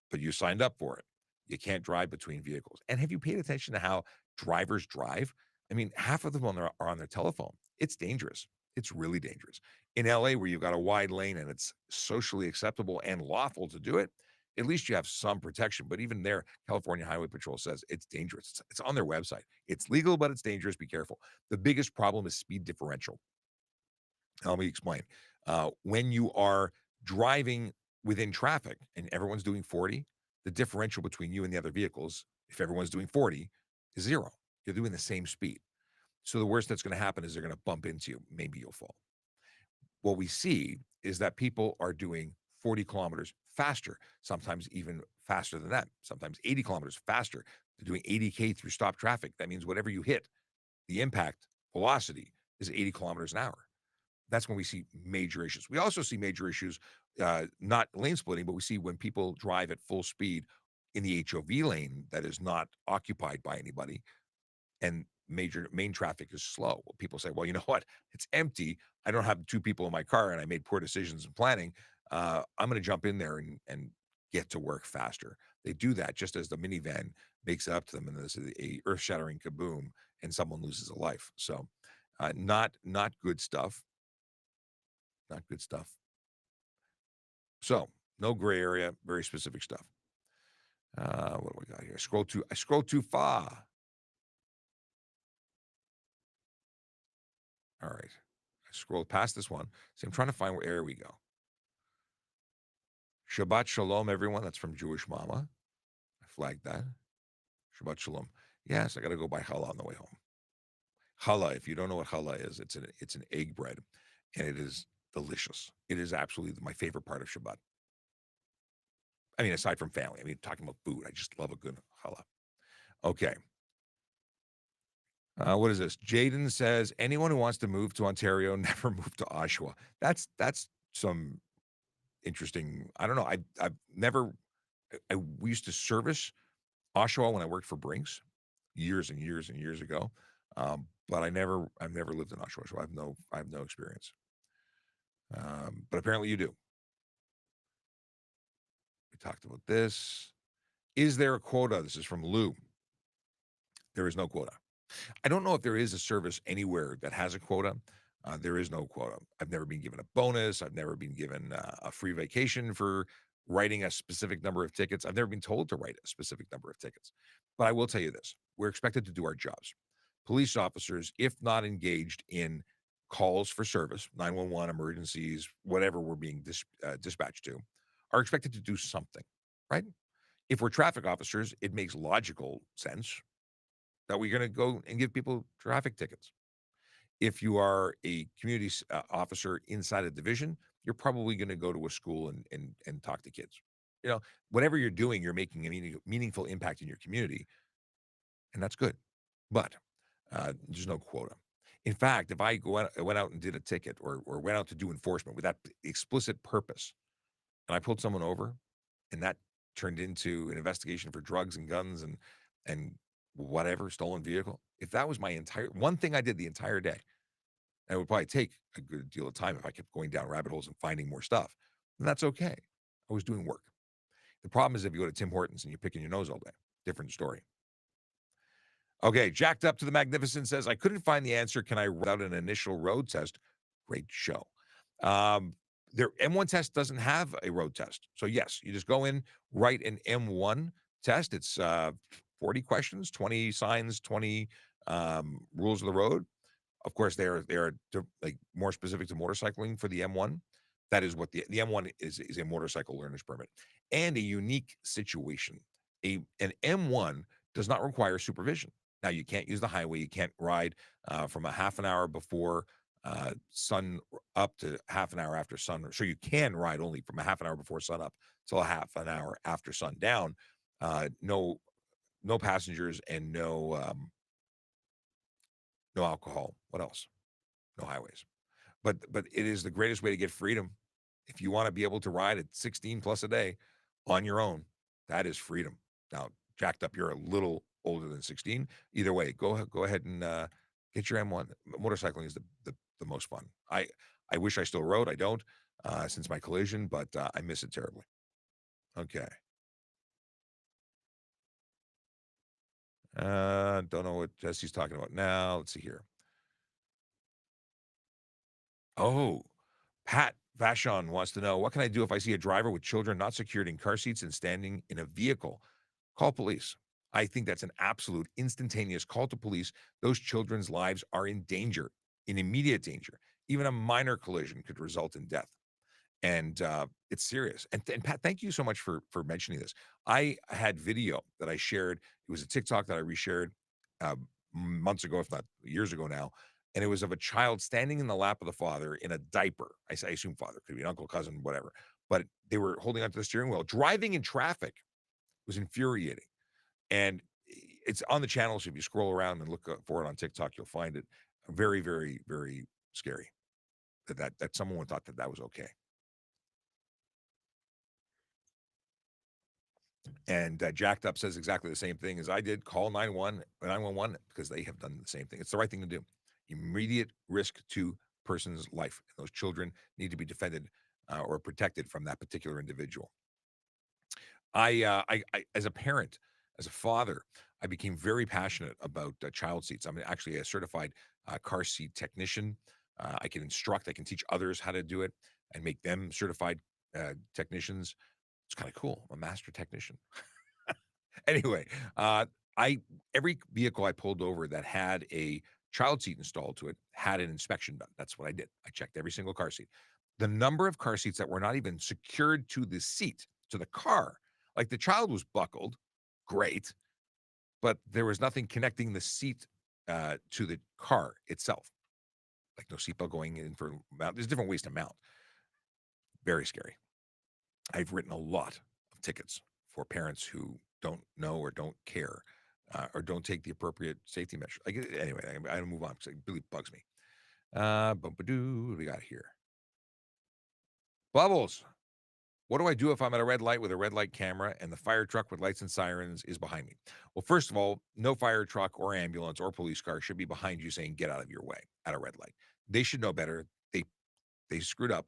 but you signed up for it. You can't drive between vehicles. And have you paid attention to how drivers drive? I mean, half of them are on their telephone. It's dangerous. It's really dangerous. In LA, where you've got a wide lane and it's socially acceptable and lawful to do it, at least you have some protection. But even there, California Highway Patrol says it's dangerous. It's on their website. It's legal, but it's dangerous. Be careful. The biggest problem is speed differential. Let me explain. When you are driving within traffic and everyone's doing 40, the differential between you and the other vehicles, if everyone's doing 40, is zero. You're doing the same speed. So the worst that's going to happen is they're going to bump into you. Maybe you'll fall. What we see is that people are doing 40 kilometers faster, sometimes even faster than that, sometimes 80 kilometers faster. They're doing 80K through stop traffic. That means whatever you hit, the impact velocity is 80 kilometers an hour. That's when we see major issues. We also see major issues, not lane splitting, but we see when people drive at full speed in the HOV lane that is not occupied by anybody and major main traffic is slow. Well, people say, well, you know what? It's empty. I don't have two people in my car and I made poor decisions in planning. I'm going to jump in there and get to work faster. They do that just as the minivan makes it up to them and there's a earth-shattering kaboom and someone loses a life. So not good stuff. Not good stuff. So no gray area, very specific stuff. What do we got here? I scroll too far. All right. I scrolled past this one. See, I'm trying to find where area we go. Shabbat Shalom, everyone. That's from Jewish Mama. I flagged that. Shabbat Shalom. Yes, I got to go buy challah on the way home. Challah, if you don't know what challah is, it's an egg bread, and it is delicious. It is absolutely my favorite part of Shabbat. I mean, aside from family. I mean, talking about food, I just love a good challah. Okay. What is this? Jaden says, anyone who wants to move to Ontario never move to Oshawa. That's some interesting. I don't know. I've never. We used to service Oshawa when I worked for Brinks years and years and years ago, but I've never lived in Oshawa, so I have no experience. But apparently you do. We talked about this. Is there a quota? This is from Lou. There is no quota. I don't know if there is a service anywhere that has a quota. There is no quota. I've never been given a bonus. I've never been given a free vacation for writing a specific number of tickets. I've never been told to write a specific number of tickets. But I will tell you this. We're expected to do our jobs. Police officers, if not engaged in calls for service, 911 emergencies, whatever we're being dispatched to, are expected to do something, right? If we're traffic officers, it makes logical sense that we're going to go and give people traffic tickets. If you are a community officer inside a division, you're probably going to go to a school and talk to kids. You know, whatever you're doing, you're making a meaningful impact in your community, and that's good. But there's no quota. In fact, if I went out and did a ticket or went out to do enforcement with that explicit purpose, and I pulled someone over, and that turned into an investigation for drugs and guns and whatever, stolen vehicle. If that was my entire one thing I did the entire day, and it would probably take a good deal of time if I kept going down rabbit holes and finding more stuff, then that's okay. I was doing work. The problem is if you go to Tim Hortons and you're picking your nose all day, different story. Okay, Jacked Up to the Magnificent says, I couldn't find the answer. Can I write out an initial road test? Great show. Their M1 test doesn't have a road test. So yes, you just go in, write an M1 test. It's 40 questions, 20 signs, 20 rules of the road. Of course, they are like more specific to motorcycling for the M1. That is what the M1 is a motorcycle learner's permit and a unique situation. An M1 does not require supervision. Now, you can't use the highway. You can't ride from a half an hour before sun up to half an hour after sun. So you can ride only from a half an hour before sun up till a half an hour after sundown. No passengers and no alcohol. What else? No highways. But it is the greatest way to get freedom. If you want to be able to ride at 16 plus a day on your own, that is freedom. Now, Jacked Up, you're a little older than 16. Either way, go ahead and get your M1. Motorcycling is the most fun. I wish I still rode. I don't since my collision, but I miss it terribly. Okay. Don't know what Jesse's talking about now. Let's see here. Oh, Pat Vashon wants to know, what can I do if I see a driver with children not secured in car seats and standing in a vehicle? Call police. I think that's an absolute instantaneous call to police. Those children's lives are in danger, in immediate danger. Even a minor collision could result in death. And it's serious. And Pat, thank you so much for mentioning this. I had video that I shared. It was a TikTok that I reshared uh, months ago, if not years ago now, and it was of a child standing in the lap of the father in a diaper. I assume father, could be an uncle, cousin, whatever. But they were holding onto the steering wheel. Driving in traffic was infuriating, and it's on the channel. So if you scroll around and look for it on TikTok, you'll find it. Very, very, very scary that someone thought that was okay. And Jacked Up says exactly the same thing as I did. Call 911 because they have done the same thing. It's the right thing to do. Immediate risk to person's life. Those children need to be defended or protected from that particular individual. I as a parent, as a father, I became very passionate about child seats. I'm actually a certified car seat technician. I can instruct, I can teach others how to do it and make them certified technicians. It's kind of cool. I'm a master technician. Anyway, I every vehicle I pulled over that had a child seat installed to it had an inspection done. That's what I did. I checked every single car seat. The number of car seats that were not even secured to the seat, to the car, like the child was buckled, great, but there was nothing connecting the seat to the car itself, like no seatbelt going in for mount. There's different ways to mount. Very scary. I've written a lot of tickets for parents who don't know or don't care or don't take the appropriate safety measure. Like anyway, I gotta move on because it really bugs me. What do we got here? Bubbles. What do I do if I'm at a red light with a red light camera and the fire truck with lights and sirens is behind me? Well, first of all, no fire truck or ambulance or police car should be behind you saying get out of your way at a red light. They should know better. They screwed up.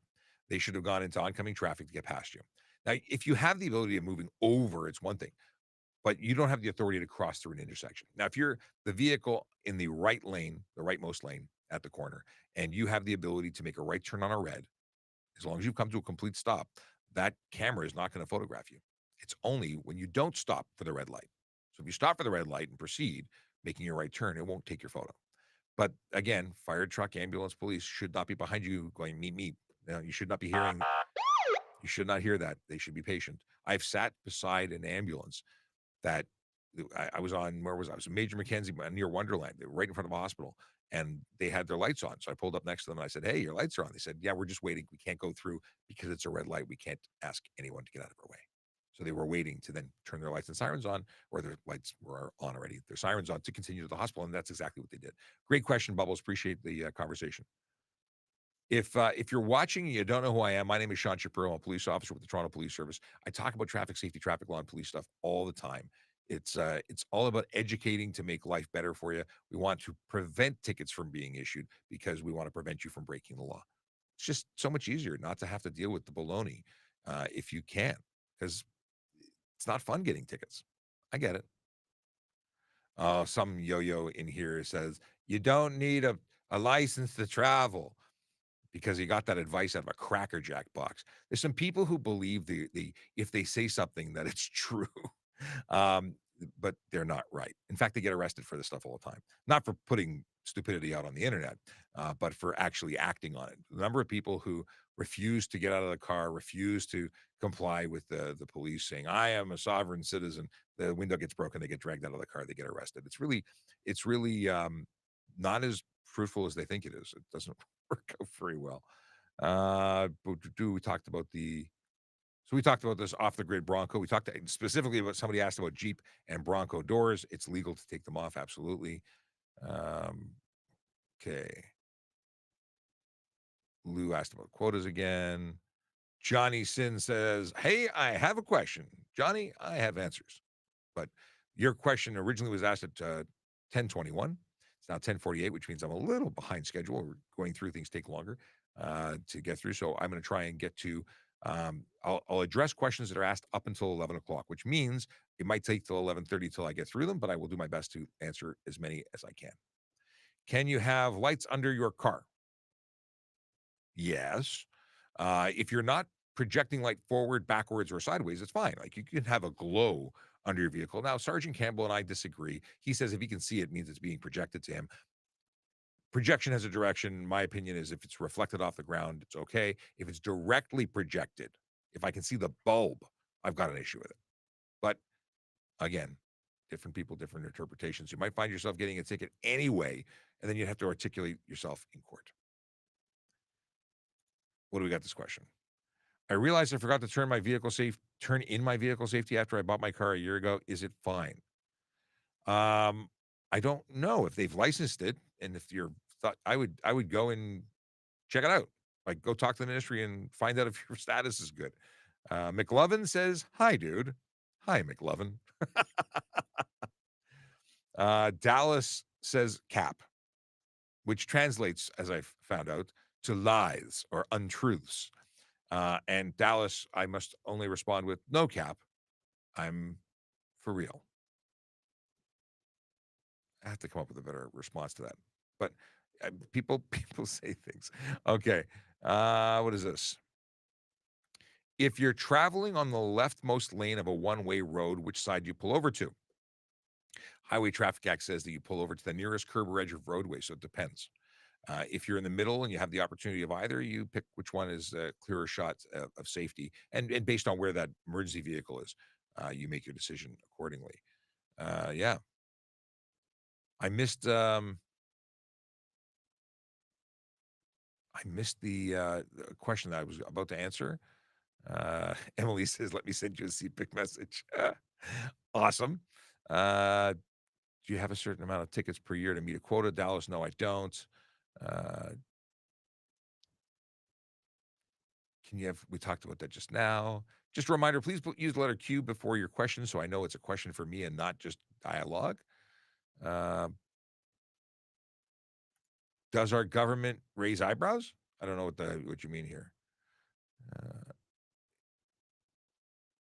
They should have gone into oncoming traffic to get past you. Now, if you have the ability of moving over, it's one thing, but you don't have the authority to cross through an intersection. Now, if you're the vehicle in the right lane, the rightmost lane at the corner, and you have the ability to make a right turn on a red, as long as you come to a complete stop, that camera is not going to photograph you. It's only when you don't stop for the red light. So if you stop for the red light and proceed making your right turn, it won't take your photo. But again, fire truck, ambulance, police should not be behind you going, meet me. You should not be hearing, you should not hear that. They should be patient. I've sat beside an ambulance that I was on, where was I? I was in Major Mackenzie near Wonderland. They were right in front of a hospital and they had their lights on. So I pulled up next to them and I said, hey, your lights are on. They said, yeah, we're just waiting. We can't go through because it's a red light. We can't ask anyone to get out of our way. So they were waiting to then turn their lights and sirens on, or their lights were on already, their sirens on to continue to the hospital. And that's exactly what they did. Great question, Bubbles. Appreciate the conversation. If you're watching and you don't know who I am, my name is Sean Shapiro. I'm a police officer with the Toronto Police Service. I talk about traffic safety, traffic law, and police stuff all the time. It's all about educating to make life better for you. We want to prevent tickets from being issued because we want to prevent you from breaking the law. It's just so much easier not to have to deal with the baloney if you can, because it's not fun getting tickets. I get it. Some yo-yo in here says you don't need a license to travel because he got that advice out of a Cracker Jack box. There's some people who believe the if they say something that it's true, um, but they're not right. In fact, they get arrested for this stuff all the time. Not for putting stupidity out on the internet, but for actually acting on it. The number of people who refuse to get out of the car, refuse to comply with the police saying, "I am a sovereign citizen." The window gets broken, they get dragged out of the car, they get arrested. It's really not as fruitful as they think it is. It doesn't work out very well. We talked about we talked about this off the grid Bronco. We talked specifically about somebody asked about Jeep and Bronco doors. It's legal to take them off. Absolutely. Um, okay. Lou asked about quotas again. Johnny Sin says, hey, I have a question. Johnny, I have answers. But your question originally was asked at 10:21. It's now 10:48, which means I'm a little behind schedule. We're going through things take longer to get through. So I'm going to try and get to. I'll address questions that are asked up until 11 o'clock, which means it might take till 11:30 till I get through them, but I will do my best to answer as many as I can. Can you have lights under your car? Yes. If you're not projecting light forward, backwards, or sideways, it's fine. Like you can have a glow under your vehicle. Now, Sergeant Campbell and I disagree. He says if he can see it, it means it's being projected to him. Projection has a direction. My opinion is if it's reflected off the ground, it's okay. If it's directly projected, if I can see the bulb, I've got an issue with it. But again, different people, different interpretations. You might find yourself getting a ticket anyway, and then you have to articulate yourself in court. What do we got this question? I realized I forgot to turn in my vehicle safety after I bought my car a year ago. Is it fine? I don't know if they've licensed it, and if you're thought I would go and check it out. Like go talk to the ministry and find out if your status is good. McLovin says, "Hi, dude." Hi, McLovin. Dallas says cap, which translates, as I've found out, to lies or untruths. And Dallas, I must only respond with no cap. I'm for real. I have to come up with a better response to that. But people say things. Okay. What is this? If you're traveling on the leftmost lane of a one-way road, which side do you pull over to? Highway Traffic Act says that you pull over to the nearest curb or edge of roadway, so it depends. If you're in the middle and you have the opportunity of either, you pick which one is a clearer shot of safety. And based on where that emergency vehicle is, you make your decision accordingly. Yeah. I missed the question that I was about to answer. Emily says, "Let me send you a CPIC message." Awesome. Do you have a certain amount of tickets per year to meet a quota? Dallas, no, I don't. We talked about that just now. Just a reminder, please use the letter Q before your question so I know it's a question for me and not just dialogue. Does our government raise eyebrows? I don't know what you mean here.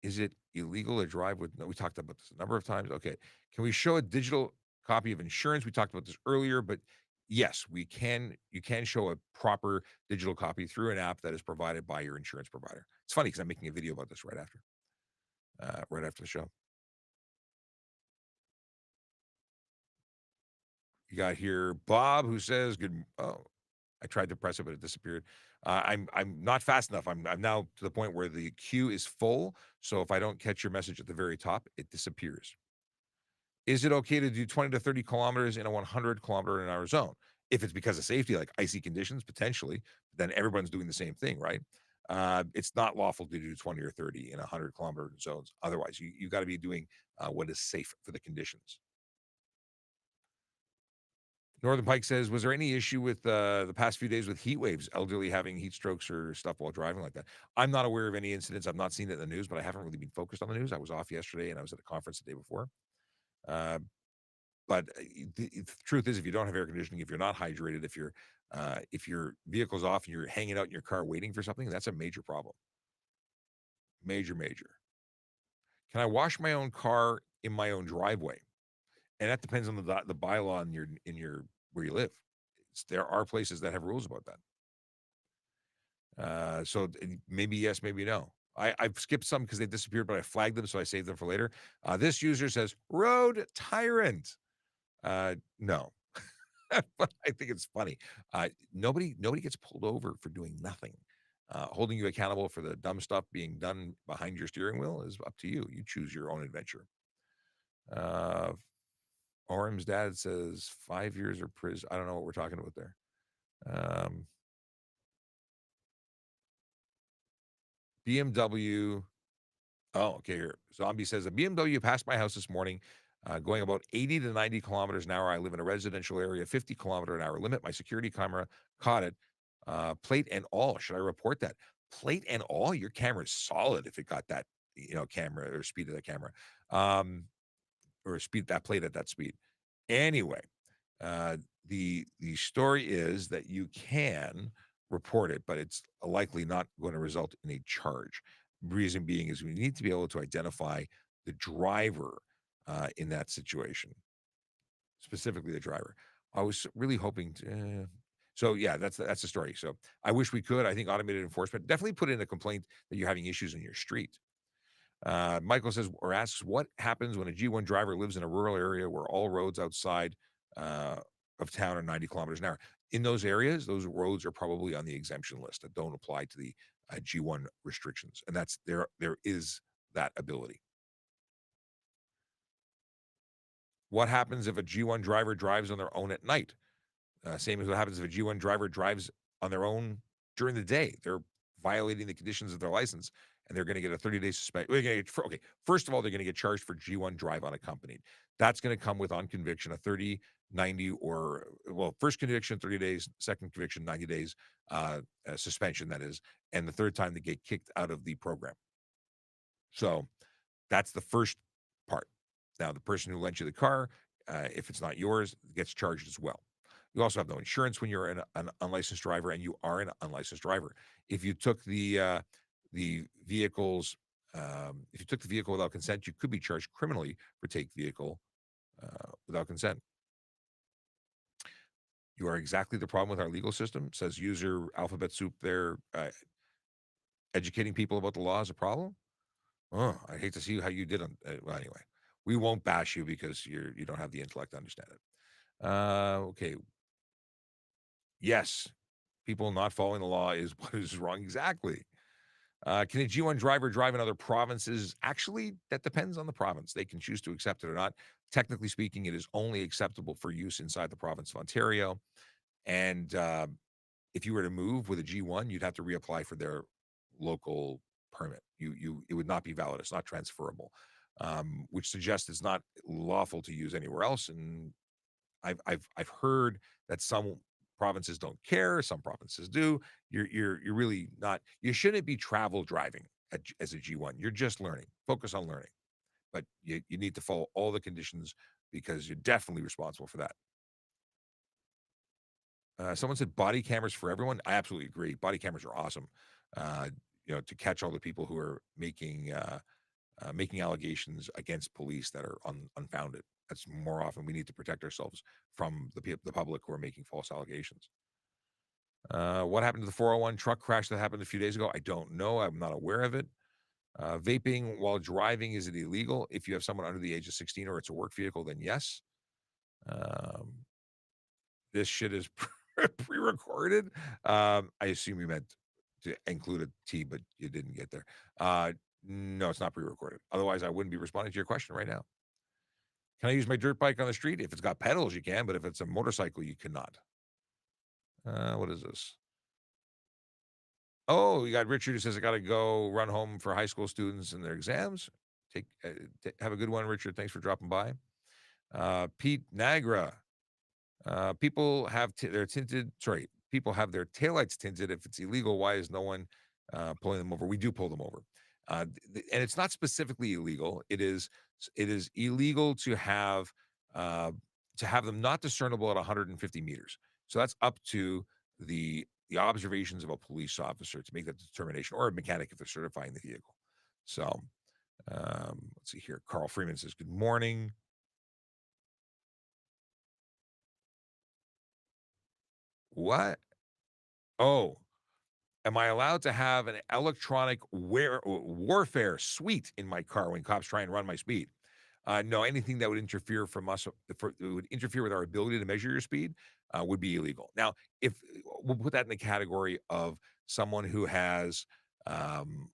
Is it illegal to drive with? No, we talked about this a number of times. Okay. Can we show a digital copy of insurance? We talked about this earlier, but yes, we can. You can show a proper digital copy through an app that is provided by your insurance provider. It's funny because I'm making a video about this right after the show. You got here Bob who says good. Oh, I tried to press it, but it disappeared. I'm not fast enough. I'm now to the point where the queue is full. So if I don't catch your message at the very top, it disappears. Is it okay to do 20 to 30 kilometers in a 100-kilometer-an-hour zone? If it's because of safety, like icy conditions, potentially, then everyone's doing the same thing, right? It's not lawful to do 20 or 30 in 100-kilometer zones. Otherwise, you got to be doing what is safe for the conditions. Northern Pike says, was there any issue with the past few days with heat waves, elderly having heat strokes or stuff while driving like that? I'm not aware of any incidents. I've not seen it in the news, but I haven't really been focused on the news. I was off yesterday and I was at a conference the day before. But the truth is, if you don't have air conditioning, if you're not hydrated, if your vehicle's off and you're hanging out in your car waiting for something, that's a major problem. Major, major. Can I wash my own car in my own driveway? And that depends on the bylaw in your where you live. There are places that have rules about that. So maybe yes, maybe no. I've skipped some because they disappeared, but I flagged them, so I saved them for later. This user says, road tyrant. No. But I think it's funny. Nobody gets pulled over for doing nothing. Holding you accountable for the dumb stuff being done behind your steering wheel is up to you. You choose your own adventure. Orem's dad says 5 years or prison. I don't know what we're talking about there. BMW. Oh, okay. Here, Zombie says a BMW passed my house this morning, going about 80 to 90 kilometers an hour. I live in a residential area, 50-kilometer-an-hour limit. My security camera caught it. Plate and all. Should I report that? Plate and all. Your camera's solid if it got that, camera or speed of the camera, or speed that plate at that speed. Anyway, the story is that you can report it, but it's likely not going to result in a charge. Reason being is we need to be able to identify the driver in that situation, specifically the driver. I was really hoping to. So yeah, that's the story. So I wish we could. I think automated enforcement definitely put in a complaint that you're having issues in your street. Michael says or asks, what happens when a G1 driver lives in a rural area where all roads outside uh, of town are 90 kilometers an hour? In those areas, those roads are probably on the exemption list that don't apply to the G1 restrictions, and that's there. There is that ability. What happens if a G1 driver drives on their own at night? Same as what happens if a G1 driver drives on their own during the day. They're violating the conditions of their license, and they're going to get a 30-day suspension. Okay, first of all, they're going to get charged for G1 drive unaccompanied. That's going to come with on conviction a 30, 90, or well, first conviction 30 days, second conviction 90 days suspension. That is, and the third time they get kicked out of the program. So that's the first part. Now, the person who lent you the car, if it's not yours, gets charged as well. You also have no insurance when you're an unlicensed driver, and you are an unlicensed driver. If you took the vehicles, if you took the vehicle without consent, you could be charged criminally for take vehicle without consent. You are exactly the problem with our legal system, says user Alphabet Soup there. Educating people about the law is a problem. Oh, I hate to see how you did on. Well, anyway, we won't bash you because you don't have the intellect to understand it. Okay. Yes, people not following the law is what is wrong. Exactly. Can a G1 driver drive in other provinces? Actually, that depends on the province. They can choose to accept it or not. Technically speaking, it is only acceptable for use inside the province of Ontario. And if you were to move with a G1, you'd have to reapply for their local permit. It would not be valid. It's not transferable, which suggests it's not lawful to use anywhere else. And I've heard that some provinces don't care, some provinces do. You're really not. You shouldn't be travel driving as a G1. You're just learning. Focus on learning, but you need to follow all the conditions because you're definitely responsible for that. Someone said body cameras for everyone. I absolutely agree. Body cameras are awesome. Uh, to catch all the people who are making allegations against police that are unfounded. That's more often we need to protect ourselves from the public who are making false allegations. What happened to the 401 truck crash that happened a few days ago? I don't know. I'm not aware of it. Vaping while driving, is it illegal? If you have someone under the age of 16 or it's a work vehicle, then yes. This shit is pre-recorded. I assume you meant to include a T, but you didn't get there. No, it's not pre-recorded. Otherwise, I wouldn't be responding to your question right now. Can I use my dirt bike on the street? If it's got pedals, you can, but if it's a motorcycle, you cannot. What is this? Oh, you got Richard who says, I got to go run home for high school students and their exams. Have a good one, Richard. Thanks for dropping by. Pete Nagra. People have their tinted, sorry, people have their taillights tinted. If it's illegal, why is no one pulling them over? We do pull them over. And it's not specifically illegal. It is illegal uh, to have them not discernible at 150 meters. So that's up to the observations of a police officer to make that determination, or a mechanic if they're certifying the vehicle. So let's see here. Carl Freeman says, good morning. What? Oh, am I allowed to have an electronic warfare suite in my car when cops try and run my speed? No, anything that would interfere would interfere with our ability to measure your speed would be illegal. Now, if we'll put that in the category of someone who has um,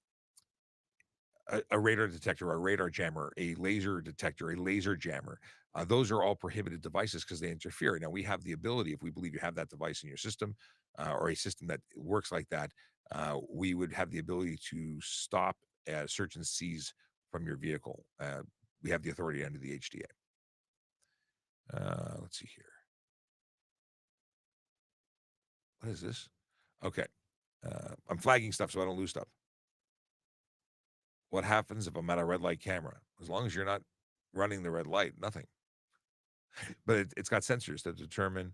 a radar detector, a radar jammer, a laser detector, a laser jammer. Those are all prohibited devices because they interfere. Now, we have the ability, if we believe you have that device in your system or a system that works like that, we would have the ability to stop, search, and seize from your vehicle. We have the authority under the HDA. Let's see here. What is this? Okay. I'm flagging stuff so I don't lose stuff. What happens if I'm at a red light camera? As long as you're not running the red light, nothing. But it's got sensors that determine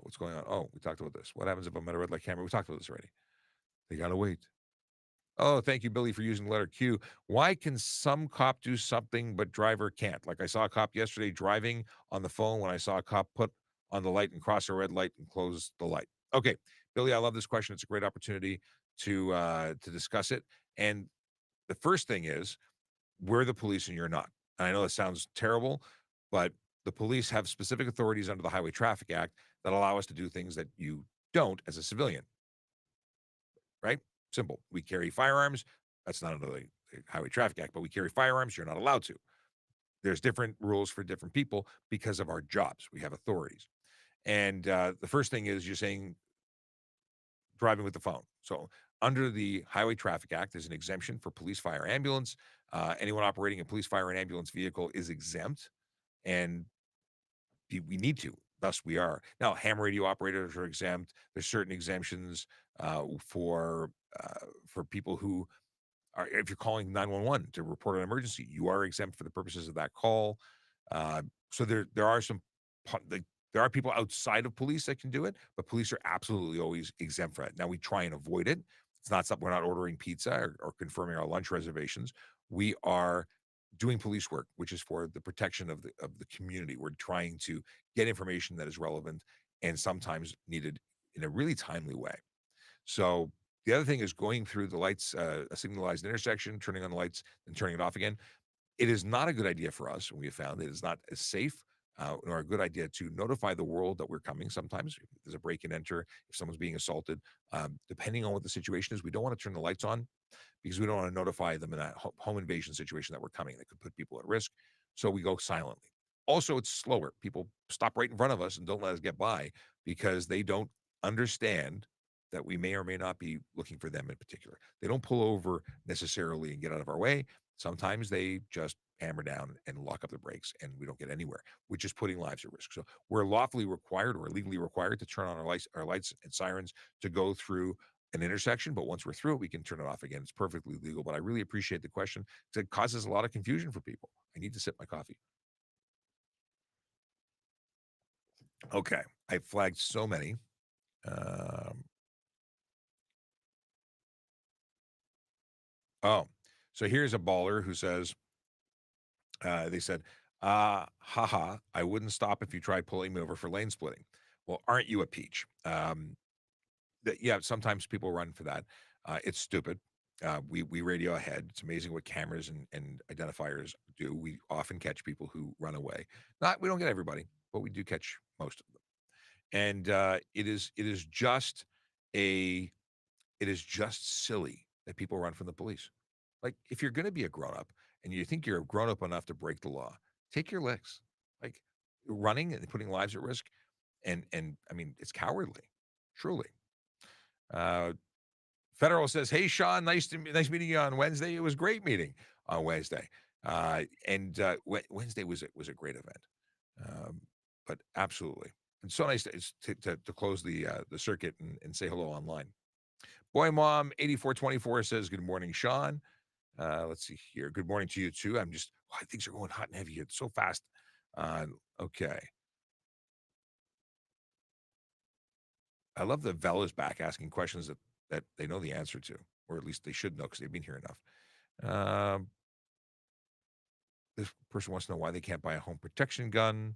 what's going on. Oh, we talked about this. What happens if I'm at a red light camera? We talked about this already. They got to wait. Oh, thank you, Billy, for using the letter Q. Why can some cop do something but driver can't? Like I saw a cop yesterday driving on the phone when I saw a cop put on the light and cross a red light and close the light. Okay, Billy, I love this question. It's a great opportunity to discuss it. And the first thing is, we're the police and you're not. And I know that sounds terrible, but the police have specific authorities under the Highway Traffic Act that allow us to do things that you don't as a civilian, right? Simple. We carry firearms. That's not under the Highway Traffic Act, but we carry firearms. You're not allowed to. There's different rules for different people because of our jobs. We have authorities. And the first thing is you're saying driving with the phone. So under the Highway Traffic Act, there's an exemption for police, fire, ambulance. Anyone operating a police, fire, and ambulance vehicle is exempt, and we need to. Thus, we are. Now, ham radio operators are exempt. There's certain exemptions for people who are, if you're calling 911 to report an emergency, you are exempt for the purposes of that call. So there are some there are people outside of police that can do it, but police are absolutely always exempt from it. Now we try and avoid it. It's not something, we're not ordering pizza or confirming our lunch reservations. We are doing police work, which is for the protection of the community. We're trying to get information that is relevant and sometimes needed in a really timely way. So the other thing is going through the lights, a signalized intersection, turning on the lights and turning it off again. It is not a good idea for us. We have found it is not as safe nor a good idea to notify the world that we're coming. Sometimes if there's a break and enter, if someone's being assaulted, depending on what the situation is, we don't want to turn the lights on because we don't want to notify them in that home invasion situation that we're coming that could put people at risk. So we go silently. Also, it's slower. People stop right in front of us and don't let us get by because they don't understand that we may or may not be looking for them in particular. They don't pull over necessarily and get out of our way. Sometimes they just hammer down and lock up the brakes and we don't get anywhere, which is putting lives at risk. So we're lawfully required or legally required to turn on our lights and sirens to go through an intersection. But once we're through it, we can turn it off again. It's perfectly legal. But I really appreciate the question because it causes a lot of confusion for people. I need to sip my coffee. Okay. I flagged so many. Oh, so here's a baller who says, they said, haha, I wouldn't stop if you tried pulling me over for lane splitting. Well, aren't you a peach? Yeah, sometimes people run for that. It's stupid. We radio ahead. It's amazing what cameras and identifiers do. We often catch people who run away. We don't get everybody, but we do catch most of them. And it is just silly that people run from the police. Like, if you're going to be a grown up and you think you're grown up enough to break the law, take your licks. Like, running and putting lives at risk, and I mean, it's cowardly, truly. Federal says, "Hey Sean, nice meeting you on Wednesday. It was great meeting on Wednesday, and Wednesday was a great event, but absolutely, it's so nice to close the circuit and say hello online." Boy Mom 8424 says, "Good morning, Sean." Let's see here. Good morning to you too. Things are going hot and heavy here so fast. Okay. I love that Vel is back asking questions that they know the answer to, or at least they should know because they've been here enough. This person wants to know why they can't buy a home protection gun.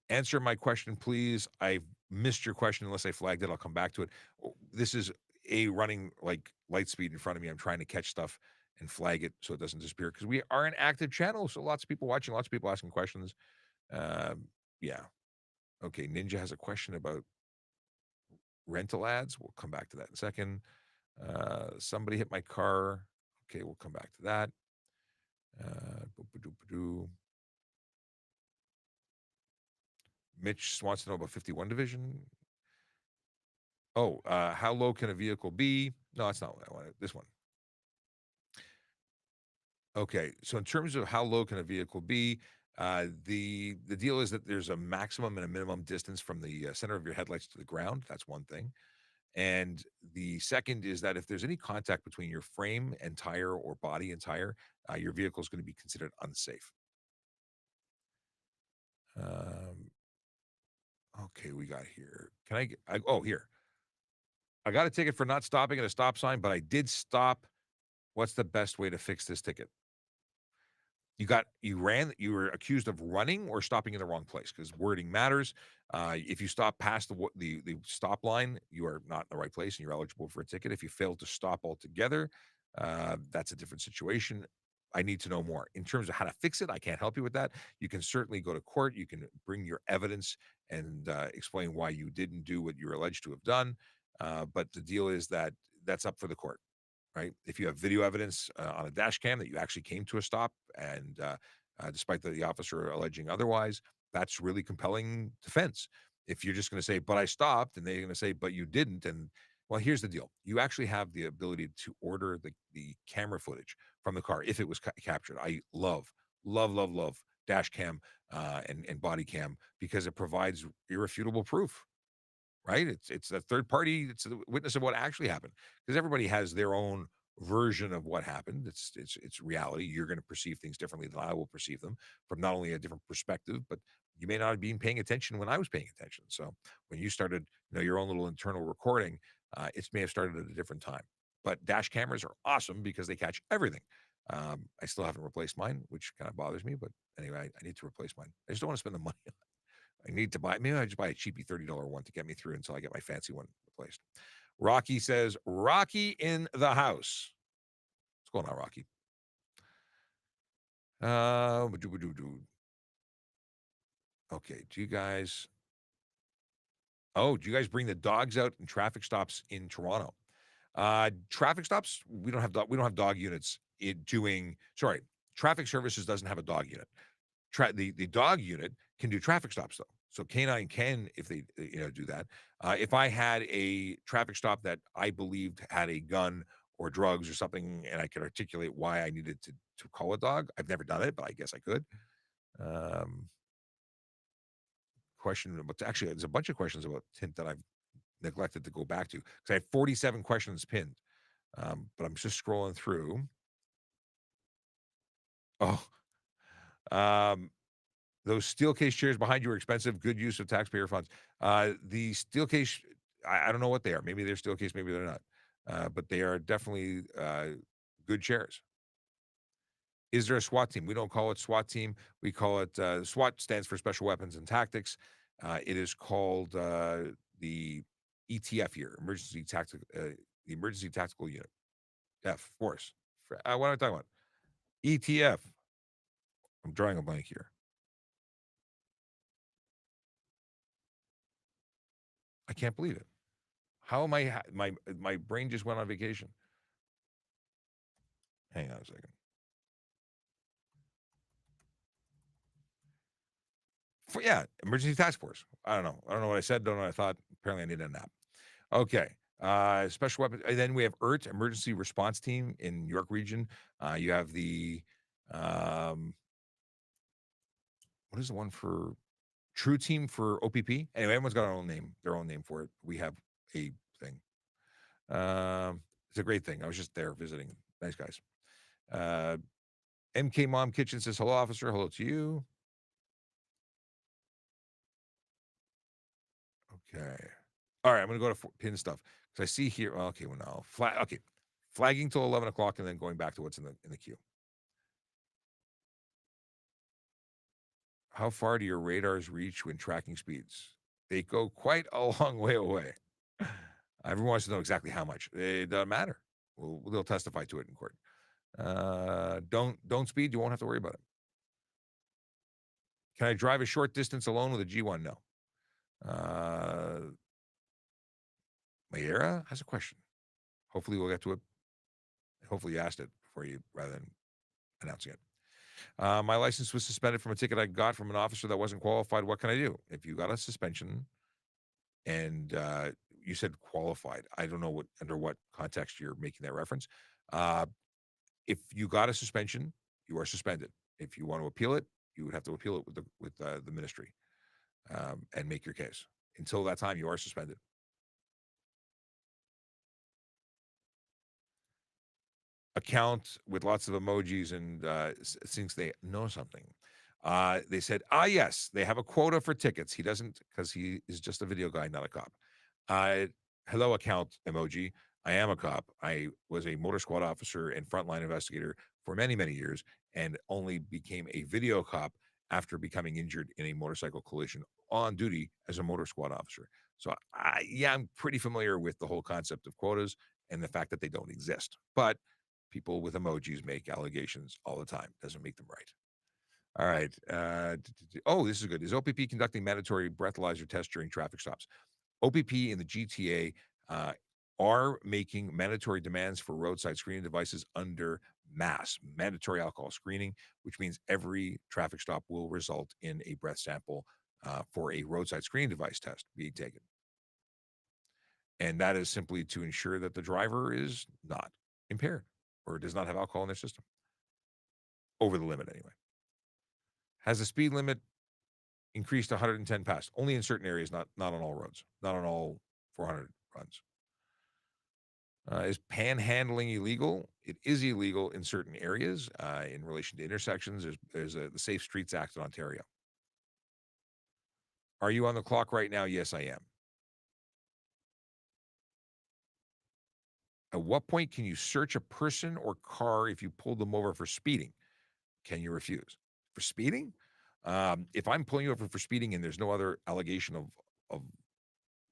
Answer my question, please. I missed your question unless I flagged it. I'll come back to it. This is running like light speed in front of me. I'm trying to catch stuff and flag it so it doesn't disappear because we are an active channel. So lots of people watching, lots of people asking questions. Yeah. Okay. Ninja has a question about rental ads. We'll come back to that in a second. Somebody hit my car. Okay. We'll come back to that. Mitch wants to know about 51 division. Oh, how low can a vehicle be? No, that's not what I wanted. This one. Okay, so in terms of how low can a vehicle be, the deal is that there's a maximum and a minimum distance from the center of your headlights to the ground. That's one thing. And the second is that if there's any contact between your frame and tire or body and tire, your vehicle is going to be considered unsafe. Okay, we got here. Here. I got a ticket for not stopping at a stop sign, but I did stop. What's the best way to fix this ticket? You were accused of running or stopping in the wrong place, because wording matters. If you stop past the stop line, you are not in the right place and you're eligible for a ticket. If you fail to stop altogether, that's a different situation. I need to know more in terms of how to fix it. I can't help you with that. You can certainly go to court. You can bring your evidence and explain why you didn't do what you're alleged to have done. But the deal is that that's up for the court, right? If you have video evidence on a dash cam that you actually came to a stop, and despite the officer alleging otherwise, that's really compelling defense. If you're just going to say, but I stopped, and they're going to say, but you didn't. And well, here's the deal. You actually have the ability to order the camera footage from the car if it was captured. I love dash cam and body cam, because it provides irrefutable proof, right? It's a third party. It's a witness of what actually happened, because everybody has their own version of what happened. It's reality. You're going to perceive things differently than I will perceive them, from not only a different perspective, but you may not have been paying attention when I was paying attention. So when you started, your own little internal recording, it may have started at a different time. But dash cameras are awesome because they catch everything. I still haven't replaced mine, which kind of bothers me. But anyway, I need to replace mine. I just don't want to spend the money. I need to buy, maybe I just buy a cheapy $30 one to get me through until I get my fancy one replaced. Rocky says, Rocky in the house. What's going on, Rocky? Okay, do you guys bring the dogs out in traffic stops in Toronto? Traffic stops, we don't have dog units traffic services doesn't have a dog unit. The dog unit can do traffic stops, though. So canine can, if they do that. If I had a traffic stop that I believed had a gun or drugs or something, and I could articulate why I needed to call a dog, I've never done it, but I guess I could. Question about, actually, there's a bunch of questions about tint that I've neglected to go back to, because I have 47 questions pinned, but I'm just scrolling through. Oh, those steel case chairs behind you are expensive. Good use of taxpayer funds. The steel case, I don't know what they are. Maybe they're steel case, maybe they're not. But they are definitely good chairs. Is there a SWAT team? We don't call it SWAT team. We call it SWAT stands for Special Weapons and Tactics. It is called the ETF here, the Emergency Tactical Unit. F Force. What am I talking about? ETF. I'm drawing a blank here. I can't believe it. How am I? My brain just went on vacation. Hang on a second. Yeah, emergency task force. I don't know. I don't know what I said. Don't know what I thought. Apparently, I need a nap. Okay. Special weapons. And then we have ERT, Emergency Response Team in York Region. You have the what is the one for True Team for OPP? Anyway, everyone's got their own name for it. We have a thing. It's a great thing. I was just there visiting. Nice guys. MK Mom Kitchen says, hello, officer. Hello to you. Okay. All right. I'm going to go to pin stuff, because I see here. Okay. Well, now okay. Flagging till 11 o'clock and then going back to what's in the queue. How far do your radars reach when tracking speeds? They go quite a long way away. Everyone wants to know exactly how much. It doesn't matter. They'll testify to it in court. Don't speed. You won't have to worry about it. Can I drive a short distance alone with a G1? No. Mayera has a question. Hopefully we'll get to it. Hopefully you asked it before you, rather than announcing it. My license was suspended from a ticket I got from an officer that wasn't qualified. What can I do? If you got a suspension and you said qualified, I don't know under what context you're making that reference. If you got a suspension, you are suspended. If you want to appeal it, you would have to appeal it with the ministry and make your case. Until that time, you are suspended. Account with lots of emojis and thinks they know something. They said, yes, they have a quota for tickets. He doesn't, because he is just a video guy, not a cop. Hello, account emoji. I am a cop. I was a motor squad officer and frontline investigator for many, many years. and only became a video cop after becoming injured in a motorcycle collision on duty as a motor squad officer. So yeah, I'm pretty familiar with the whole concept of quotas and the fact that they don't exist. But people with emojis make allegations all the time. Doesn't make them right. All right. Oh, this is good. Is OPP conducting mandatory breathalyzer tests during traffic stops? OPP and the GTA are making mandatory demands for roadside screening devices under MASS, mandatory alcohol screening, which means every traffic stop will result in a breath sample for a roadside screening device test being taken. And that is simply to ensure that the driver is not impaired or does not have alcohol in their system. Over the limit, anyway. Has the speed limit increased to 110 past? Only in certain areas, not on all roads, not on all 400 runs. Is panhandling illegal? It is illegal in certain areas in relation to intersections. There's the Safe Streets Act in Ontario. Are you on the clock right now? Yes, I am. At what point can you search a person or car if you pulled them over for speeding? Can you refuse? For speeding? If I'm pulling you over for speeding and there's no other allegation of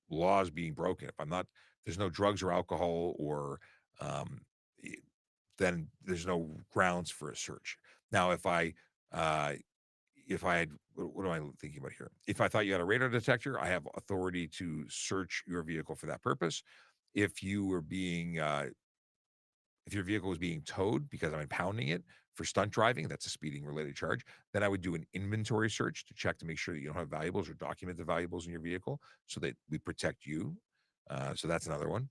laws being broken, if I'm not, there's no drugs or alcohol or then there's no grounds for a search. Now, if I had, what am I thinking about here? If I thought you had a radar detector, I have authority to search your vehicle for that purpose. If you were being, if your vehicle was being towed because I'm impounding it for stunt driving, that's a speeding related charge, then I would do an inventory search to check to make sure that you don't have valuables or document the valuables in your vehicle so that we protect you. So that's another one.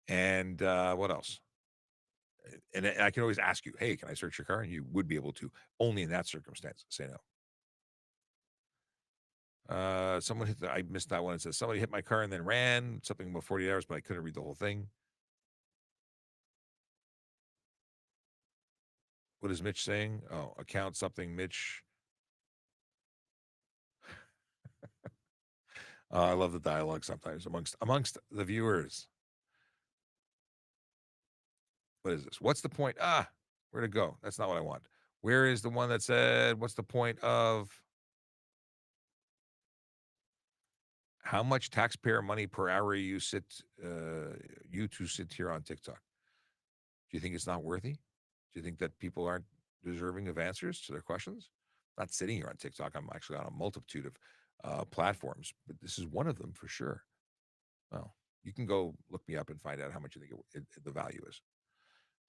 And what else? And I can always ask you, hey, can I search your car? And you would be able to, only in that circumstance, say no. Someone hit I missed that one. It says somebody hit my car and then ran, something about 48 hours, but I couldn't read the whole thing. What is Mitch saying? Oh, account something, Mitch. I love the dialogue sometimes amongst the viewers. What is this? What's the point? Where'd it go? That's not what I want. Where is the one that said, what's the point of how much taxpayer money per hour you two sit here on TikTok? Do you think it's not worthy? Do you think that people aren't deserving of answers to their questions? I'm not sitting here on TikTok. I'm actually on a multitude of platforms, but this is one of them for sure. Well, you can go look me up and find out how much you think the value is.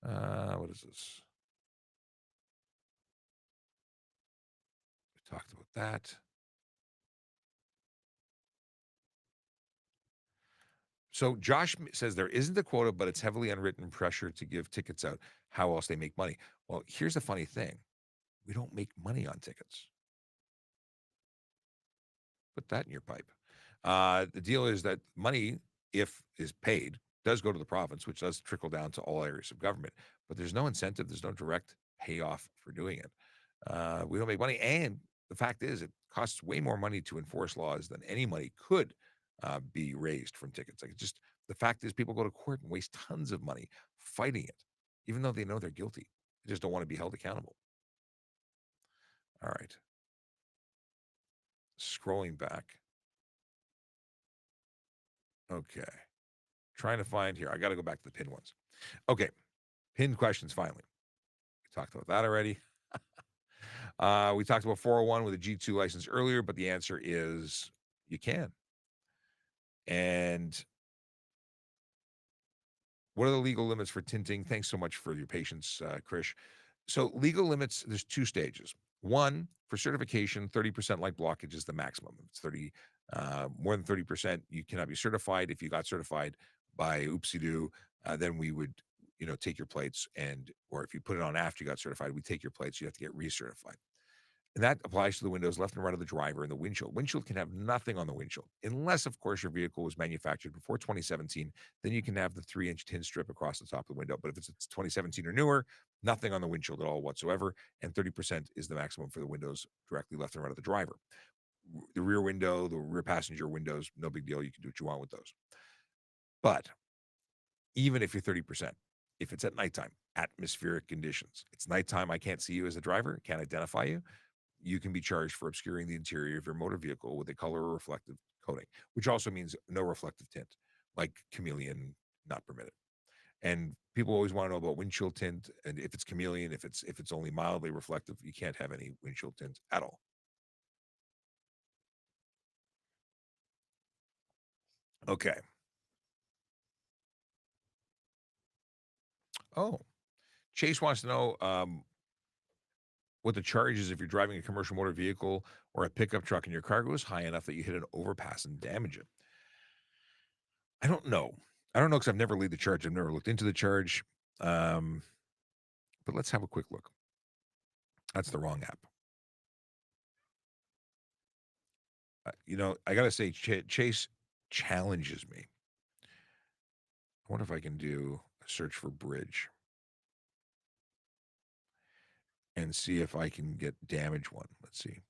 What is this? We talked about that. So Josh says there isn't a quota, but it's heavily unwritten pressure to give tickets out. How else they make money? Well, here's the funny thing. We don't make money on tickets. Put that in your pipe. The deal is that money, if is paid, does go to the province, which does trickle down to all areas of government. But there's no incentive. There's no direct payoff for doing it. We don't make money. And the fact is, it costs way more money to enforce laws than any money could be raised from tickets. Like, just the fact is, people go to court and waste tons of money fighting it, even though they know they're guilty. They just don't want to be held accountable. All right. Scrolling back. Okay. Trying to find here. I got to go back to the pinned ones. Okay. Pinned questions finally. We talked about that already. We talked about 401 with a G2 license earlier, but the answer is you can. And what are the legal limits for tinting? Thanks so much for your patience, Krish. So legal limits, there's two stages. One, for certification, 30% light blockage is the maximum. If it's 30, more than 30%, you cannot be certified. If you got certified by oopsie-doo, then we would, take your plates or if you put it on after you got certified, we take your plates. You have to get recertified. And that applies to the windows left and right of the driver and the windshield. Windshield can have nothing on the windshield, unless, of course, your vehicle was manufactured before 2017. Then you can have the 3-inch tin strip across the top of the window. But if it's 2017 or newer, nothing on the windshield at all whatsoever. And 30% is the maximum for the windows directly left and right of the driver. The rear window, the rear passenger windows, no big deal. You can do what you want with those. But even if you're 30%, if it's at nighttime, atmospheric conditions. It's nighttime. I can't see you as a driver, can't identify you. You can be charged for obscuring the interior of your motor vehicle with a color or reflective coating, which also means no reflective tint, like chameleon, not permitted. And people always want to know about windshield tint, and if it's chameleon, if it's only mildly reflective, you can't have any windshield tint at all. Okay. Oh, Chase wants to know what the charge is if you're driving a commercial motor vehicle or a pickup truck and your car goes high enough that you hit an overpass and damage it. I don't know. I don't know because I've never laid the charge. I've never looked into the charge. Um, but let's have a quick look. That's the wrong app. I got to say, Chase challenges me. I wonder if I can do a search for bridge and see if I can get damage one. Let's see.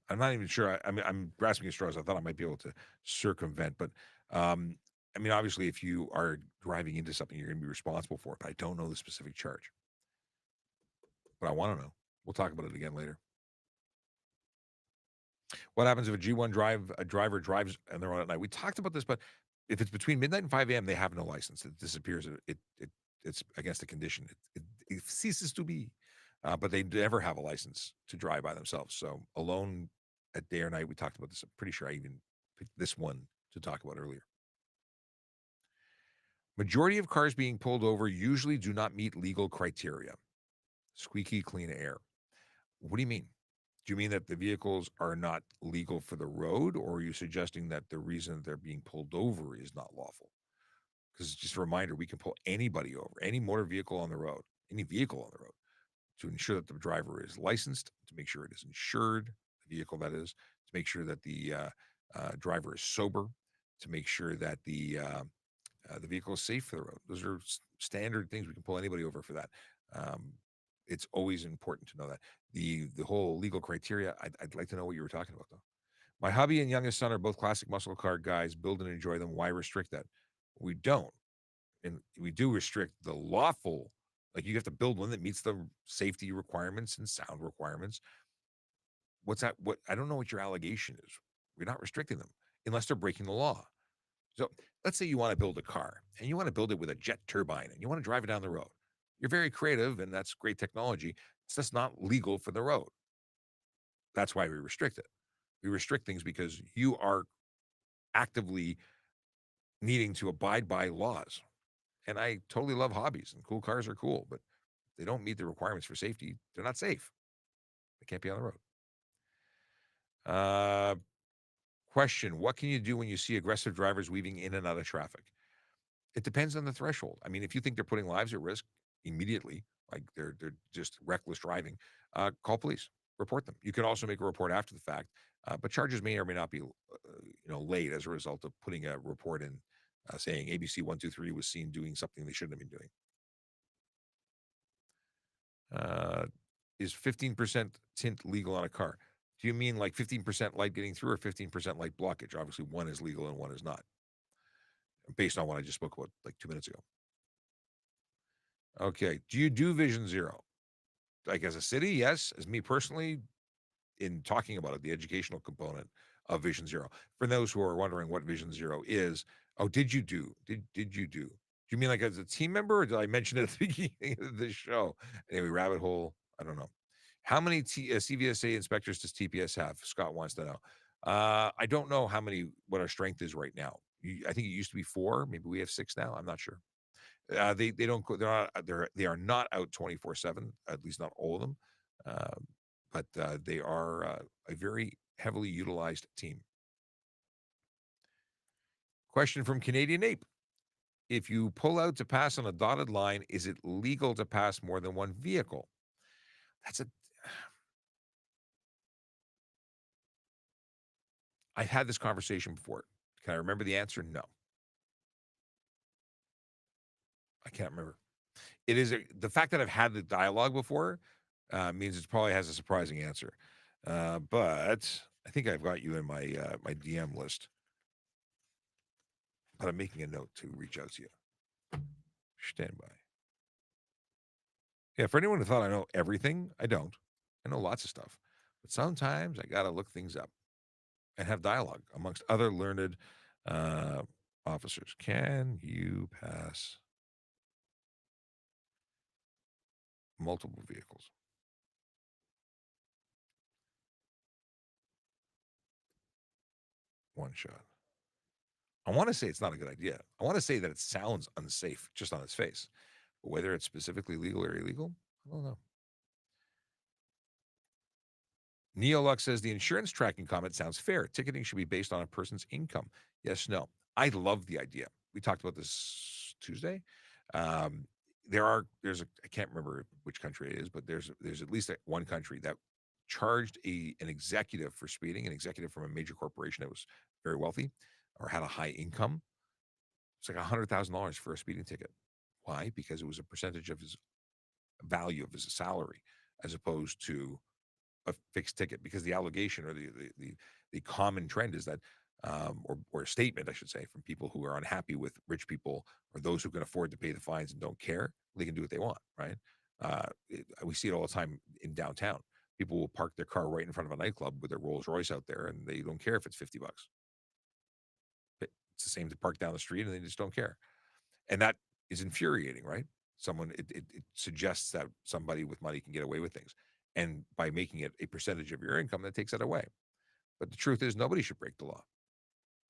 I'm not even sure. I mean, I'm grasping at straws. I thought I might be able to circumvent, but um, I mean, obviously, if you are driving into something, you're going to be responsible for it. But I don't know the specific charge, but I want to know. We'll talk about it again later. What happens if a driver drives and they're on at night? We talked about this, but if it's between midnight and 5 a.m., they have no license. It disappears. It's against the condition. It ceases to be. But they never have a license to drive by themselves. So alone at day or night, we talked about this. I'm pretty sure I even picked this one to talk about earlier. Majority of cars being pulled over usually do not meet legal criteria. Squeaky clean air. What do you mean? Do you mean that the vehicles are not legal for the road, or are you suggesting that the reason they're being pulled over is not lawful? Because just a reminder, we can pull anybody over, any motor vehicle on the road, any vehicle on the road, to ensure that the driver is licensed, to make sure it is insured, the vehicle that is, to make sure that the driver is sober, to make sure that the vehicle is safe for the road. Those are standard things. We can pull anybody over for that. It's always important to know that. The whole legal criteria, I'd like to know what you were talking about, though. My hubby and youngest son are both classic muscle car guys, build and enjoy them. Why restrict that? We don't. And we do restrict the lawful, like you have to build one that meets the safety requirements and sound requirements. What's that? What I don't know what your allegation is. We're not restricting them unless they're breaking the law. So let's say you want to build a car and you want to build it with a jet turbine and you want to drive it down the road. You're very creative and that's great technology. It's just not legal for the road. That's why we restrict it. We restrict things because you are actively needing to abide by laws. And I totally love hobbies and cool cars are cool, but they don't meet the requirements for safety. They're not safe. They can't be on the road. Question: what can you do when you see aggressive drivers weaving in and out of traffic? It depends on the threshold. I mean, if you think they're putting lives at risk immediately, like they're just reckless driving, call police, report them. You can also make a report after the fact, but charges may or may not be, laid as a result of putting a report in saying ABC 123 was seen doing something they shouldn't have been doing. Is 15% tint legal on a car? Do you mean like 15% light getting through or 15% light blockage? Obviously, one is legal and one is not, based on what I just spoke about like 2 minutes ago. Okay. Do you do Vision Zero? Like as a city, yes. As me personally, in talking about it, the educational component of Vision Zero. For those who are wondering what Vision Zero is, oh, did you do? Did you do? Do you mean like as a team member, or did I mention it at the beginning of the show? Anyway, rabbit hole. I don't know. How many CVSA inspectors does TPS have? Scott wants to know. I don't know what our strength is right now. I think it used to be 4. Maybe we have 6 now. I'm not sure. They don't go. They are not out 24/7. At least not all of them. But they are a very heavily utilized team. Question from Canadian Ape: if you pull out to pass on a dotted line, is it legal to pass more than one vehicle? I've had this conversation before. Can I remember the answer? No, I can't remember. It is the fact that I've had the dialogue before means it probably has a surprising answer. But I think I've got you in my my DM list. But I'm making a note to reach out to you. Stand by. Yeah, for anyone who thought I know everything, I don't. I know lots of stuff. But sometimes I got to look things up and have dialogue amongst other learned officers. Can you pass multiple vehicles? One shot. I want to say it's not a good idea. I want to say that it sounds unsafe just on its face. But whether it's specifically legal or illegal, I don't know. Neolux says the insurance tracking comment sounds fair. Ticketing should be based on a person's income. Yes, no. I love the idea. We talked about this Tuesday. Um, I can't remember which country it is, but there's at least one country that charged an executive for speeding, an executive from a major corporation that was very wealthy or had a high income. It's like $100,000 for a speeding ticket. Why? Because it was a percentage of his value of his salary, as opposed to a fixed ticket. Because the allegation or the common trend is that, or a statement, I should say, from people who are unhappy with rich people or those who can afford to pay the fines and don't care, they can do what they want, right? We see it all the time in downtown. People will park their car right in front of a nightclub with their Rolls Royce out there, and they don't care if it's $50. It's the same to park down the street, and they just don't care. And that is infuriating, right? It suggests that somebody with money can get away with things. And by making it a percentage of your income, that takes that away. But the truth is, nobody should break the law.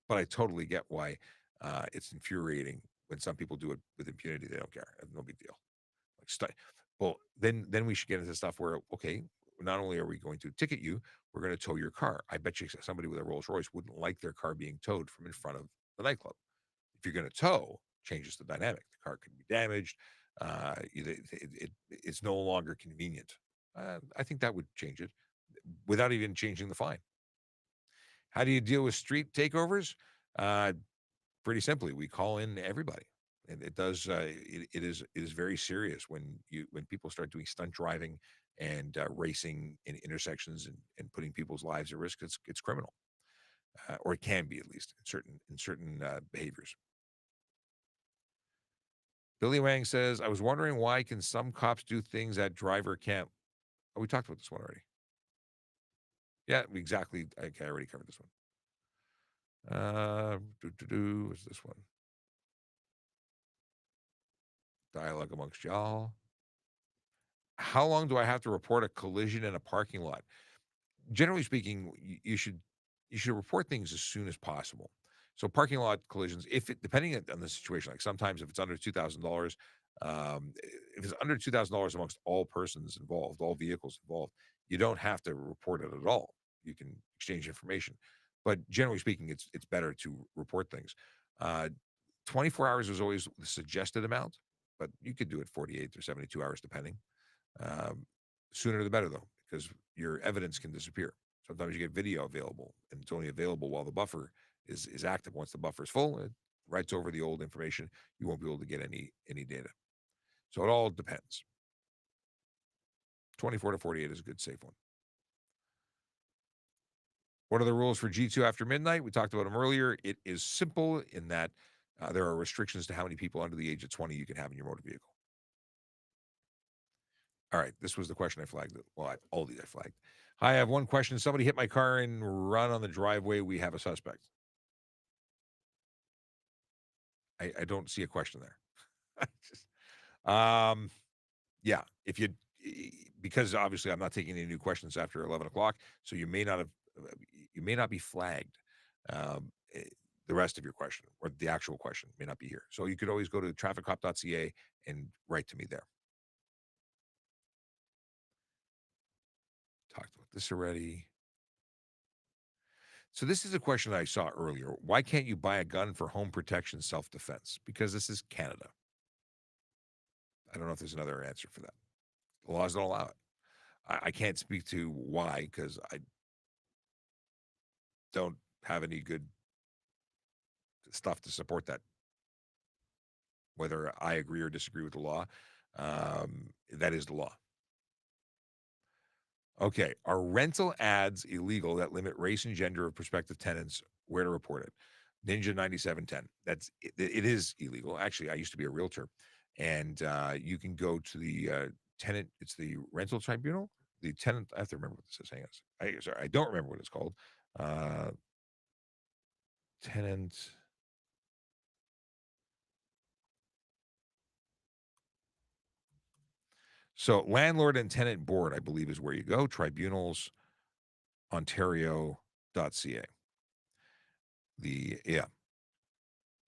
But I totally get why it's infuriating when some people do it with impunity. They don't care. No big deal. Well, then we should get into stuff where, okay, not only are we going to ticket you, we're going to tow your car. I bet you somebody with a Rolls Royce wouldn't like their car being towed from in front of the nightclub. If you're going to tow, changes the dynamic. The car could be damaged. It's no longer convenient. I think that would change it without even changing the fine. How do you deal with street takeovers? Pretty simply, we call in everybody. And it does. It is very serious when people start doing stunt driving and racing in intersections and putting people's lives at risk. It's criminal, or it can be, at least in certain behaviors. Billy Wang says, I was wondering, why can some cops do things that driver can't? Oh, we talked about this one already. Yeah, exactly. Okay, I already covered this one. What's this one? Dialogue amongst y'all. How long do I have to report a collision in a parking lot? Generally speaking, you should report things as soon as possible. So parking lot collisions, depending on the situation, like sometimes if it's under $2,000, if it's under $2,000 amongst all persons involved, all vehicles involved, you don't have to report it at all. You can exchange information, but generally speaking, it's better to report things. 24 hours is always the suggested amount, but you could do it 48 or 72 hours depending. Sooner the better, though, because your evidence can disappear. Sometimes you get video available, and it's only available while the buffer is active. Once the buffer is full, it writes over the old information. You won't be able to get any data. So it all depends. 24 to 48 is a good, safe one. What are the rules for G2 after midnight? We talked about them earlier. It is simple in that there are restrictions to how many people under the age of 20 you can have in your motor vehicle. All right, this was the question I flagged. Well, all these I flagged. Hi, I have one question. Somebody hit my car and run on the driveway. We have a suspect. I don't see a question there. Yeah, because obviously I'm not taking any new questions after 11 o'clock, so you may not be flagged. The rest of your question, or the actual question, may not be here. So you could always go to TrafficCop.ca and write to me there. Talked about this already. So this is a question I saw earlier. Why can't you buy a gun for home protection, self-defense? Because this is Canada. I don't know if there's another answer for that. The laws don't allow it. I can't speak to why, because I don't have any good stuff to support that. Whether I agree or disagree with the law, that is the law. Okay, are rental ads illegal that limit race and gender of prospective tenants? Where to report it? Ninja 9710. It is illegal. Actually, I used to be a realtor, and you can go to the tenant. It's the rental tribunal. The tenant. I have to remember what this is. Hang on. Sorry, I don't remember what it's called. Tenant. So landlord and tenant board, I believe, is where you go. Tribunals, Ontario.ca. Yeah,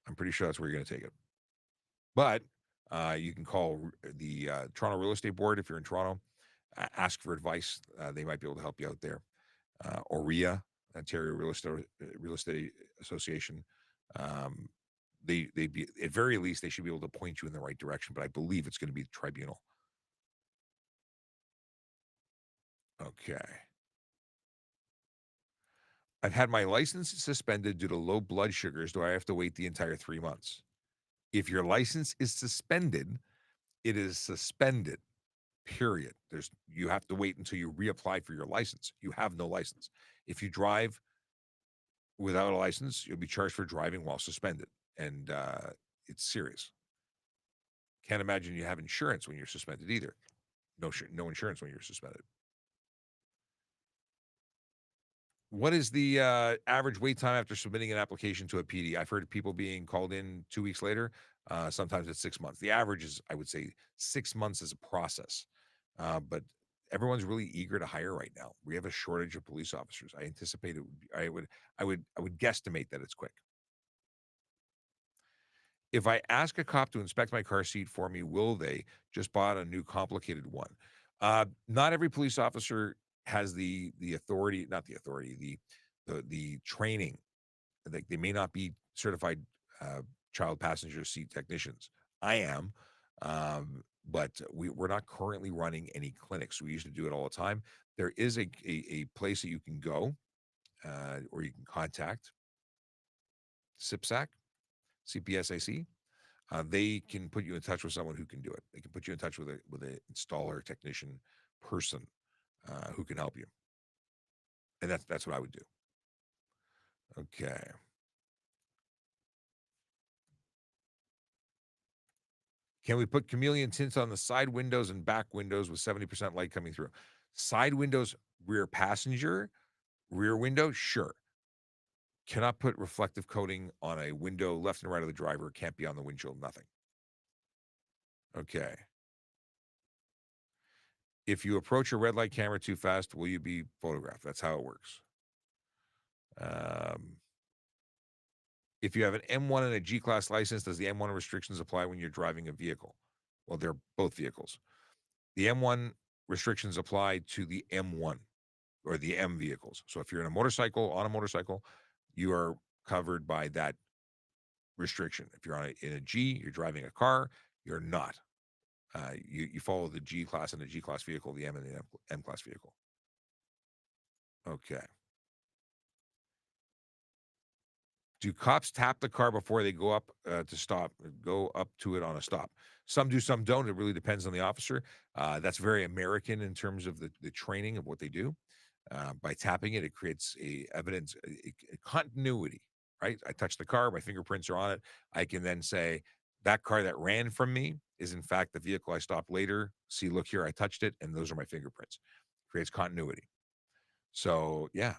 I'm pretty sure that's where you're going to take it. But you can call the Toronto Real Estate Board if you're in Toronto. Ask for advice. They might be able to help you out there. OREA, Ontario Real Estate Association. They be at very least they should be able to point you in the right direction. But I believe it's going to be the tribunal. Okay. I've had my license suspended due to low blood sugars. Do I have to wait the entire 3 months? If your license is suspended, it is suspended. Period. You have to wait until you reapply for your license. You have no license. If you drive without a license, you'll be charged for driving while suspended, and it's serious. Can't imagine you have insurance when you're suspended either. No insurance when you're suspended. What is the average wait time after submitting an application to a PD? I've heard people being called in 2 weeks later. Sometimes it's 6 months. The average is, I would say, 6 months is a process. But everyone's really eager to hire right now. We have a shortage of police officers. I anticipate it would be, I would guesstimate that it's quick. If I ask a cop to inspect my car seat for me, will they? Just bought a new complicated one. Not every police officer has the authority, not the authority, the training. Like they may not be certified child passenger seat technicians. I am, but we're not currently running any clinics. We used to do it all the time. There is a place that you can go, or you can contact CPSAC, CPSAC. They can put you in touch with someone who can do it. They can put you in touch with an installer, technician, person who can help you. And that's what I would do. Okay. Can we put chameleon tints on the side windows and back windows with 70% light coming through? Side windows, rear passenger, rear window, sure. Cannot put reflective coating on a window left and right of the driver. Can't be on the windshield, nothing. Okay. If you approach a red light camera too fast, will you be photographed? That's how it works. If you have an M1 and a G-Class license, does the M1 restrictions apply when you're driving a vehicle? Well, they're both vehicles. The M1 restrictions apply to the M1 or the M vehicles. So if you're on a motorcycle, you are covered by that restriction. If you're in a G, you're driving a car, you're not. You follow the G-Class and the G-Class vehicle, the M and the M-Class vehicle. Okay. Do cops tap the car before they go up to stop, go up to it on a stop? Some do, some don't. It really depends on the officer. That's very American in terms of the training of what they do. By tapping it, it creates a continuity, right? I touch the car, my fingerprints are on it. I can then say, that car that ran from me is in fact the vehicle I stopped later. See, look here, I touched it, and those are my fingerprints. Creates continuity. So, yeah.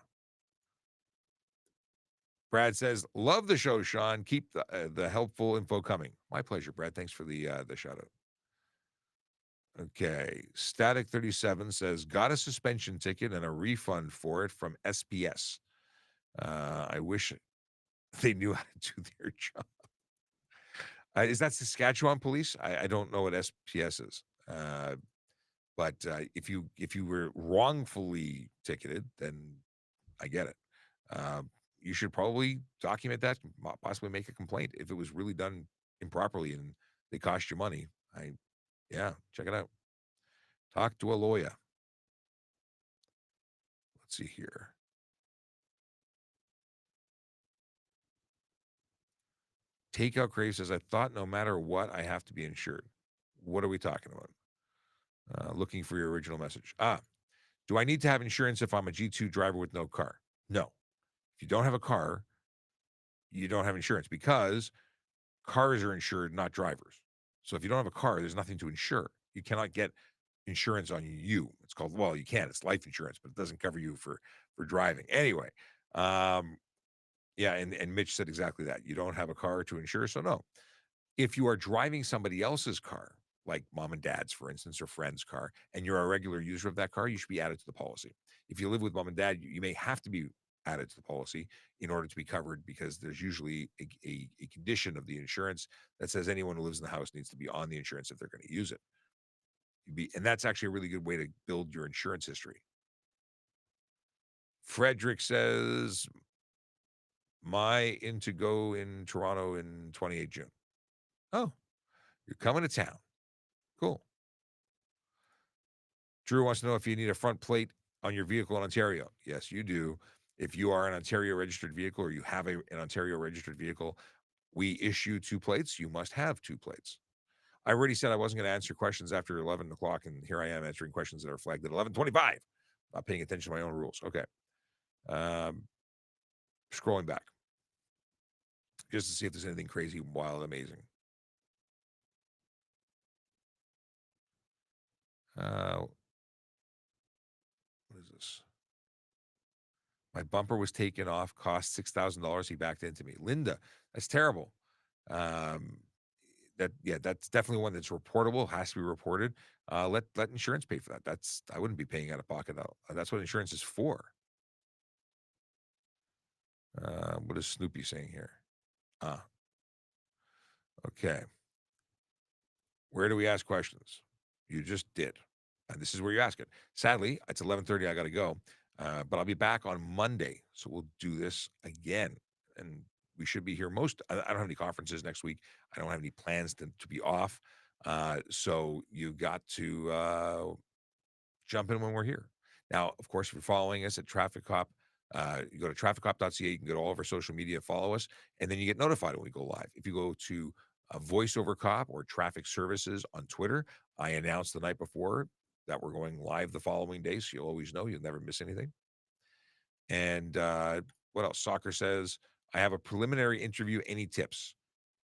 Brad says, "Love the show, Sean. Keep the helpful info coming." My pleasure, Brad. Thanks for the shout out. Okay, Static 37 says, "Got a suspension ticket and a refund for it from SPS. I wish they knew how to do their job." Is that Saskatchewan Police? I don't know what SPS is. But if you were wrongfully ticketed, then I get it. You should probably document that, possibly make a complaint if it was really done improperly and they cost you money. Yeah, check it out. Talk to a lawyer. Let's see here. Takeout Crave says, "I thought no matter what, I have to be insured." What are we talking about? Looking for your original message. Do I need to have insurance if I'm a G2 driver with no car? No. If you don't have a car, you don't have insurance because cars are insured, not drivers. So if you don't have a car, there's nothing to insure. You cannot get insurance on you. It's called, well, you can. It's life insurance, but it doesn't cover you for driving. Anyway, um, yeah, and Mitch said exactly that. You don't have a car to insure, so no. If you are driving somebody else's car, like mom and dad's, for instance, or friend's car, and you're a regular user of that car, you should be added to the policy. If you live with mom and dad, you may have to be added to the policy in order to be covered because there's usually a condition of the insurance that says anyone who lives in the house needs to be on the insurance if they're going to use it. And that's actually a really good way to build your insurance history. Frederick says, my in to go in Toronto in 28 June. Oh, you're coming to town. Cool. Drew wants to know if you need a front plate on your vehicle in Ontario. Yes, you do. If you are an Ontario registered vehicle or you have an Ontario registered vehicle, we issue 2 plates. You must have 2 plates. I already said I wasn't going to answer questions after 11 o'clock, and here I am answering questions that are flagged at 11:25. Not paying attention to my own rules. Okay. Um, Scrolling back just to see if there's anything crazy, wild, amazing. What is this? My bumper was taken off, cost $6,000. He backed into me. Linda, that's terrible. Um, that's definitely one that's reportable, has to be reported. Let insurance pay for that. I wouldn't be paying out of pocket. That's what insurance is for. What is Snoopy saying here? Okay. Where do we ask questions? You just did. And this is where you ask it. Sadly, it's 11:30. I got to go. But I'll be back on Monday. So we'll do this again. And we should be here I don't have any conferences next week. I don't have any plans to be off. So you got to jump in when we're here. Now, of course, if you're following us at Traffic Cop, you go to TrafficCop.ca. You can go to all of our social media, follow us, and then you get notified when we go live. If you go to Voiceover Cop or Traffic Services on Twitter, I announced the night before that we're going live the following day, so you'll always know. You'll never miss anything. And what else? Soccer says, I have a preliminary interview. Any tips?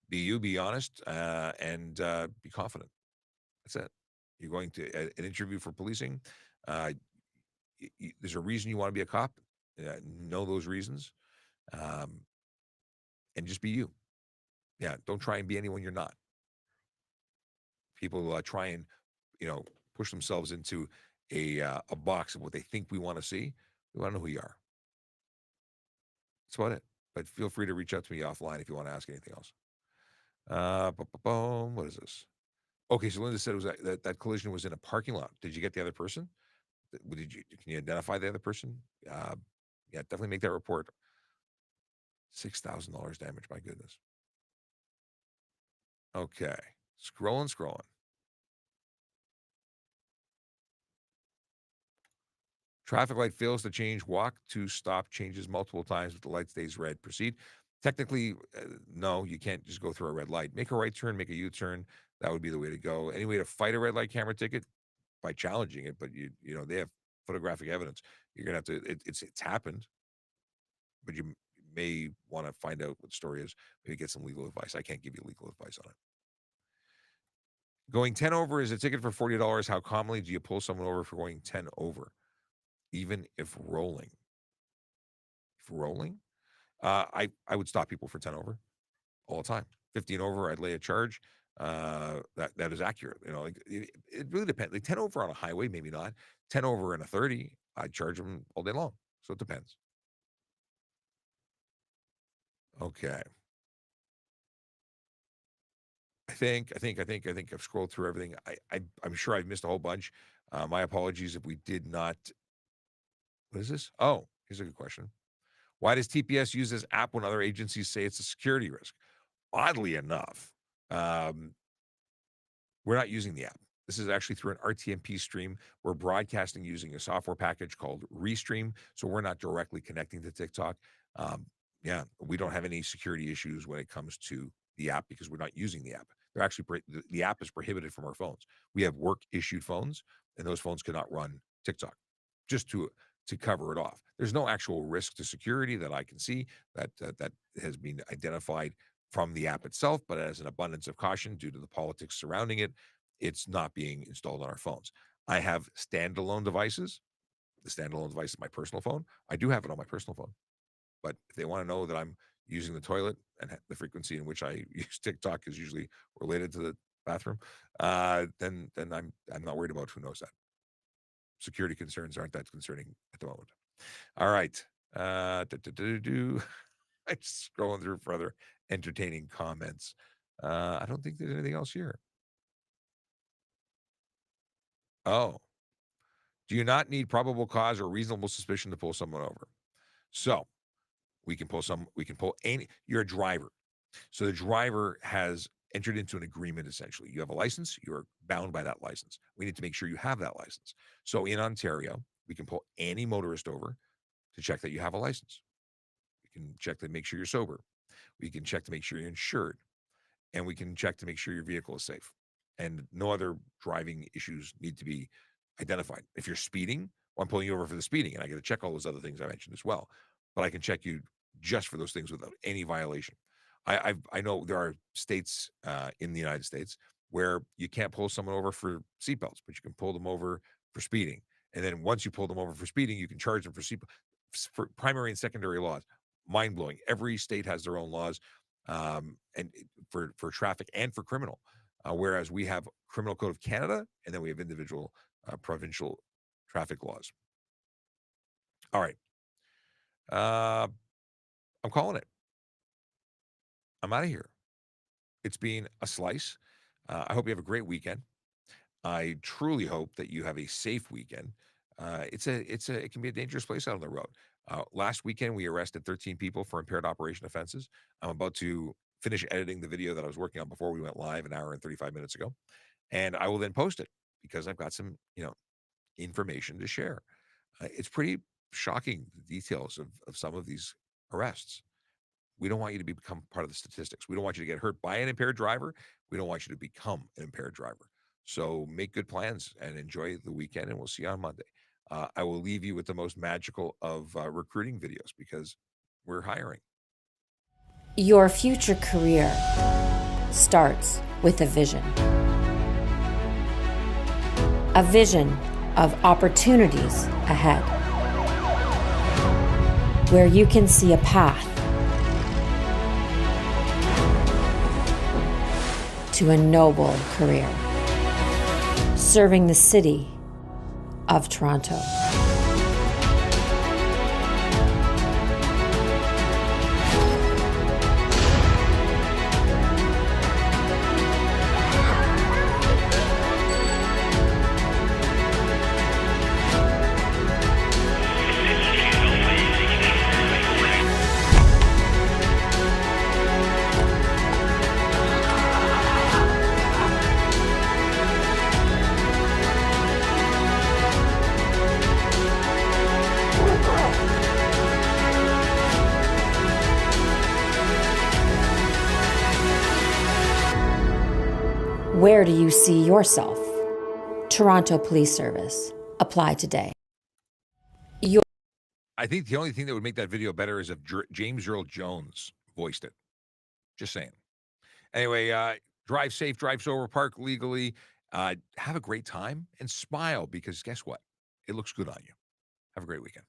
Be you, be honest, and be confident. That's it. You're going to an interview for policing. Uh, there's a reason you want to be a cop. Know those reasons, and just be you. Yeah, don't try and be anyone you're not. People try and push themselves into a box of what they think we want to see. We want to know who you are. That's about it. But feel free to reach out to me offline if you want to ask anything else. What is this? Okay, so Linda said it was that collision was in a parking lot. Did you get the other person? Can you identify the other person? Yeah, definitely make that report. $6,000 damage. My goodness. Okay, scrolling. Traffic light fails to change. Walk to stop changes multiple times if the light stays red. Proceed. Technically, no, you can't just go through a red light. Make a right turn, make a U-turn. That would be the way to go. Any way to fight a red light camera ticket? By challenging it, but they have photographic evidence. You're gonna have to. It's happened, but you may want to find out what the story is. Maybe get some legal advice. I can't give you legal advice on it. Going 10 over is a ticket for $40. How commonly do you pull someone over for going 10 over, even if rolling? If rolling, I would stop people for 10 over all the time. 15 over, I'd lay a charge. That is accurate. Like it really depends. Like 10 over on a highway, maybe not. 10 over in a 30, I'd charge them all day long. So it depends. Okay. I think I've scrolled through everything. I'm sure I've missed a whole bunch. My apologies if we did not. What is this? Oh, here's a good question. Why does TPS use this app when other agencies say it's a security risk? Oddly enough, we're not using the app. This is actually through an RTMP stream. We're broadcasting using a software package called Restream, so we're not directly connecting to TikTok. Yeah, we don't have any security issues when it comes to the app because we're not using the app. They're actually the app is prohibited from our phones. We have work issued phones, and those phones cannot run TikTok. Just to to cover it off. There's no actual risk to security that I can see that has been identified from the app itself, but as an abundance of caution due to the politics surrounding it, it's not being installed on our phones. I have standalone devices. The standalone device is my personal phone. I do have it on my personal phone. But if they want to know that I'm using the toilet and the frequency in which I use TikTok is usually related to the bathroom, then I'm not worried about who knows that. Security concerns aren't that concerning at the moment. All right. I'm scrolling through for other entertaining comments. I don't think there's anything else here. Oh, do you not need probable cause or reasonable suspicion to pull someone over? So we can pull any, you're a driver. So the driver has entered into an agreement, essentially. You have a license, you're bound by that license. We need to make sure you have that license. So in Ontario, we can pull any motorist over to check that you have a license. We can check to make sure you're sober. We can check to make sure you're insured. And we can check to make sure your vehicle is safe. And no other driving issues need to be identified. If you're speeding, well, I'm pulling you over for the speeding, and I got to check all those other things I mentioned as well. But I can check you just for those things without any violation. I know there are states in the United States where you can't pull someone over for seatbelts, but you can pull them over for speeding. And then once you pull them over for speeding, you can charge them for for primary and secondary laws. Mind blowing. Every state has their own laws, and for traffic and for criminal. Whereas we have Criminal Code of Canada, and then we have individual provincial traffic laws. All right. I'm calling it. I'm out of here. It's been a slice. I hope you have a great weekend. I truly hope that you have a safe weekend. It can be a dangerous place out on the road. Last weekend, we arrested 13 people for impaired operation offenses. I'm about to finish editing the video that I was working on before we went live an hour and 35 minutes ago. And I will then post it because I've got some, information to share. It's pretty shocking, the details of some of these arrests. We don't want you to become part of the statistics. We don't want you to get hurt by an impaired driver. We don't want you to become an impaired driver. So make good plans and enjoy the weekend, and we'll see you on Monday. I will leave you with the most magical of recruiting videos because we're hiring. Your future career starts with a vision. A vision of opportunities ahead, where you can see a path to a noble career, serving the city of Toronto. Where do you see yourself? Toronto Police Service. Apply today. I think the only thing that would make that video better is if James Earl Jones voiced it. Just saying. Anyway, drive safe, drive sober, park legally, have a great time, and smile because guess what? It looks good on you. Have a great weekend.